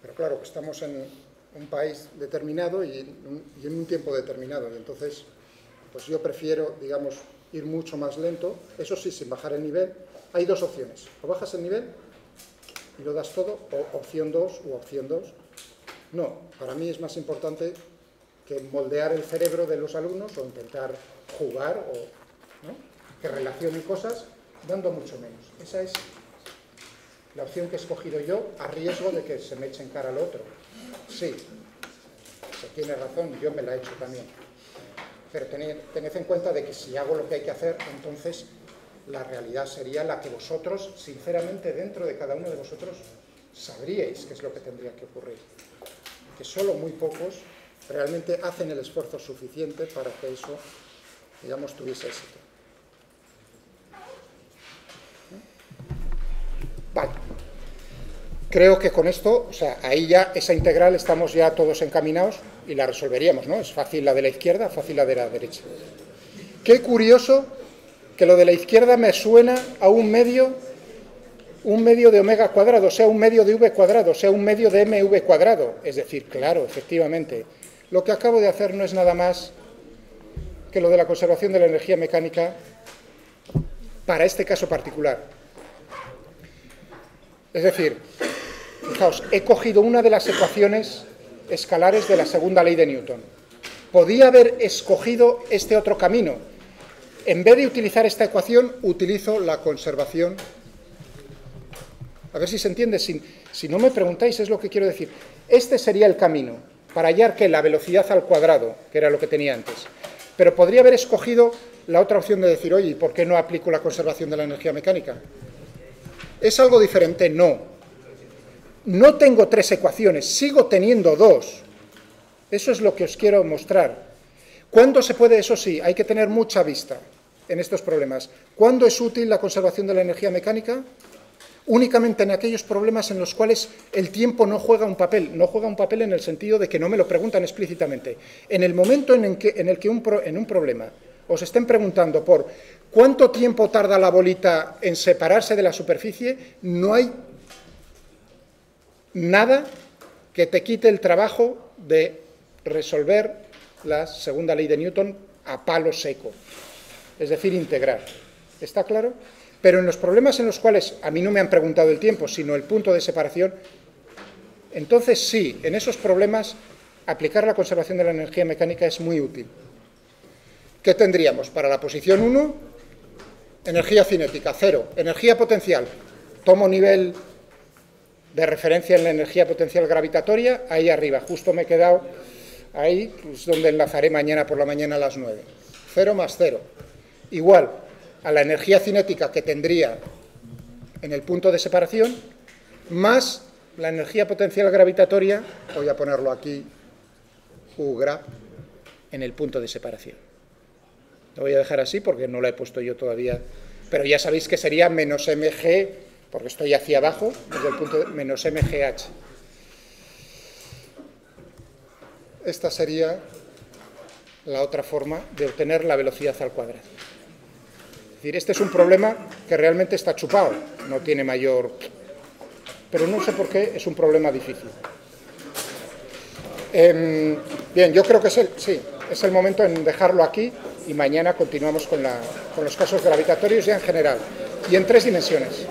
Pero claro, que estamos en un país determinado y en un tiempo determinado. Y entonces, pues yo prefiero, digamos, ir mucho más lento, eso sí, sin bajar el nivel. Hay dos opciones, o bajas el nivel y lo das todo, o opción 2 u opción 2. No, para mí es más importante que moldear el cerebro de los alumnos o intentar jugar o ¿no? que relacionen cosas dando mucho menos. Esa es la opción que he escogido yo, a riesgo de que se me eche en cara al otro. Sí, se tiene razón, yo me la he hecho también. Pero tened en cuenta de que si hago lo que hay que hacer, entonces la realidad sería la que vosotros, sinceramente, dentro de cada uno de vosotros, sabríais qué es lo que tendría que ocurrir. Que solo muy pocos realmente hacen el esfuerzo suficiente para que eso, digamos, tuviese éxito. Vale. Creo que con esto, o sea, ahí ya esa integral estamos ya todos encaminados y la resolveríamos, ¿no? Es fácil la de la izquierda, fácil la de la derecha. Qué curioso que lo de la izquierda me suena a un medio de omega cuadrado, o sea, un medio de v cuadrado, o sea, un medio de mv cuadrado. Es decir, claro, efectivamente, lo que acabo de hacer no es nada más que lo de la conservación de la energía mecánica para este caso particular. Es decir, fijaos, he cogido una de las ecuaciones escalares de la segunda ley de Newton. Podía haber escogido este otro camino. En vez de utilizar esta ecuación, utilizo la conservación. A ver si se entiende. Si no me preguntáis, es lo que quiero decir. Este sería el camino para hallar que la velocidad al cuadrado, que era lo que tenía antes. Pero podría haber escogido la otra opción de decir, oye, ¿y por qué no aplico la conservación de la energía mecánica? ¿Es algo diferente? No. No tengo 3 ecuaciones, sigo teniendo 2. Eso es lo que os quiero mostrar. ¿Cuándo se puede? Eso sí, hay que tener mucha vista en estos problemas. ¿Cuándo es útil la conservación de la energía mecánica? Únicamente en aquellos problemas en los cuales el tiempo no juega un papel. No juega un papel en el sentido de que no me lo preguntan explícitamente. En el momento en el que en un problema os estén preguntando por cuánto tiempo tarda la bolita en separarse de la superficie, no hay nada que te quite el trabajo de resolver la segunda ley de Newton a palo seco, es decir, integrar. ¿Está claro? Pero en los problemas en los cuales a mí no me han preguntado el tiempo, sino el punto de separación, entonces sí, en esos problemas aplicar la conservación de la energía mecánica es muy útil. ¿Qué tendríamos? Para la posición 1, energía cinética, 0. Energía potencial, tomo nivel de referencia en la energía potencial gravitatoria, ahí arriba, justo me he quedado ahí, pues donde enlazaré mañana por la mañana a las 9. 0 más 0. Igual a la energía cinética que tendría en el punto de separación, más la energía potencial gravitatoria, voy a ponerlo aquí, U-grav, en el punto de separación. Lo voy a dejar así porque no lo he puesto yo todavía, pero ya sabéis que sería menos mg, porque estoy hacia abajo, desde el punto de menos mgh. Esta sería la otra forma de obtener la velocidad al cuadrado. Es decir, este es un problema que realmente está chupado, no tiene mayor... Pero no sé por qué es un problema difícil. Bien, yo creo que es el momento en dejarlo aquí y mañana continuamos con los casos gravitatorios ya en general y en 3 dimensiones.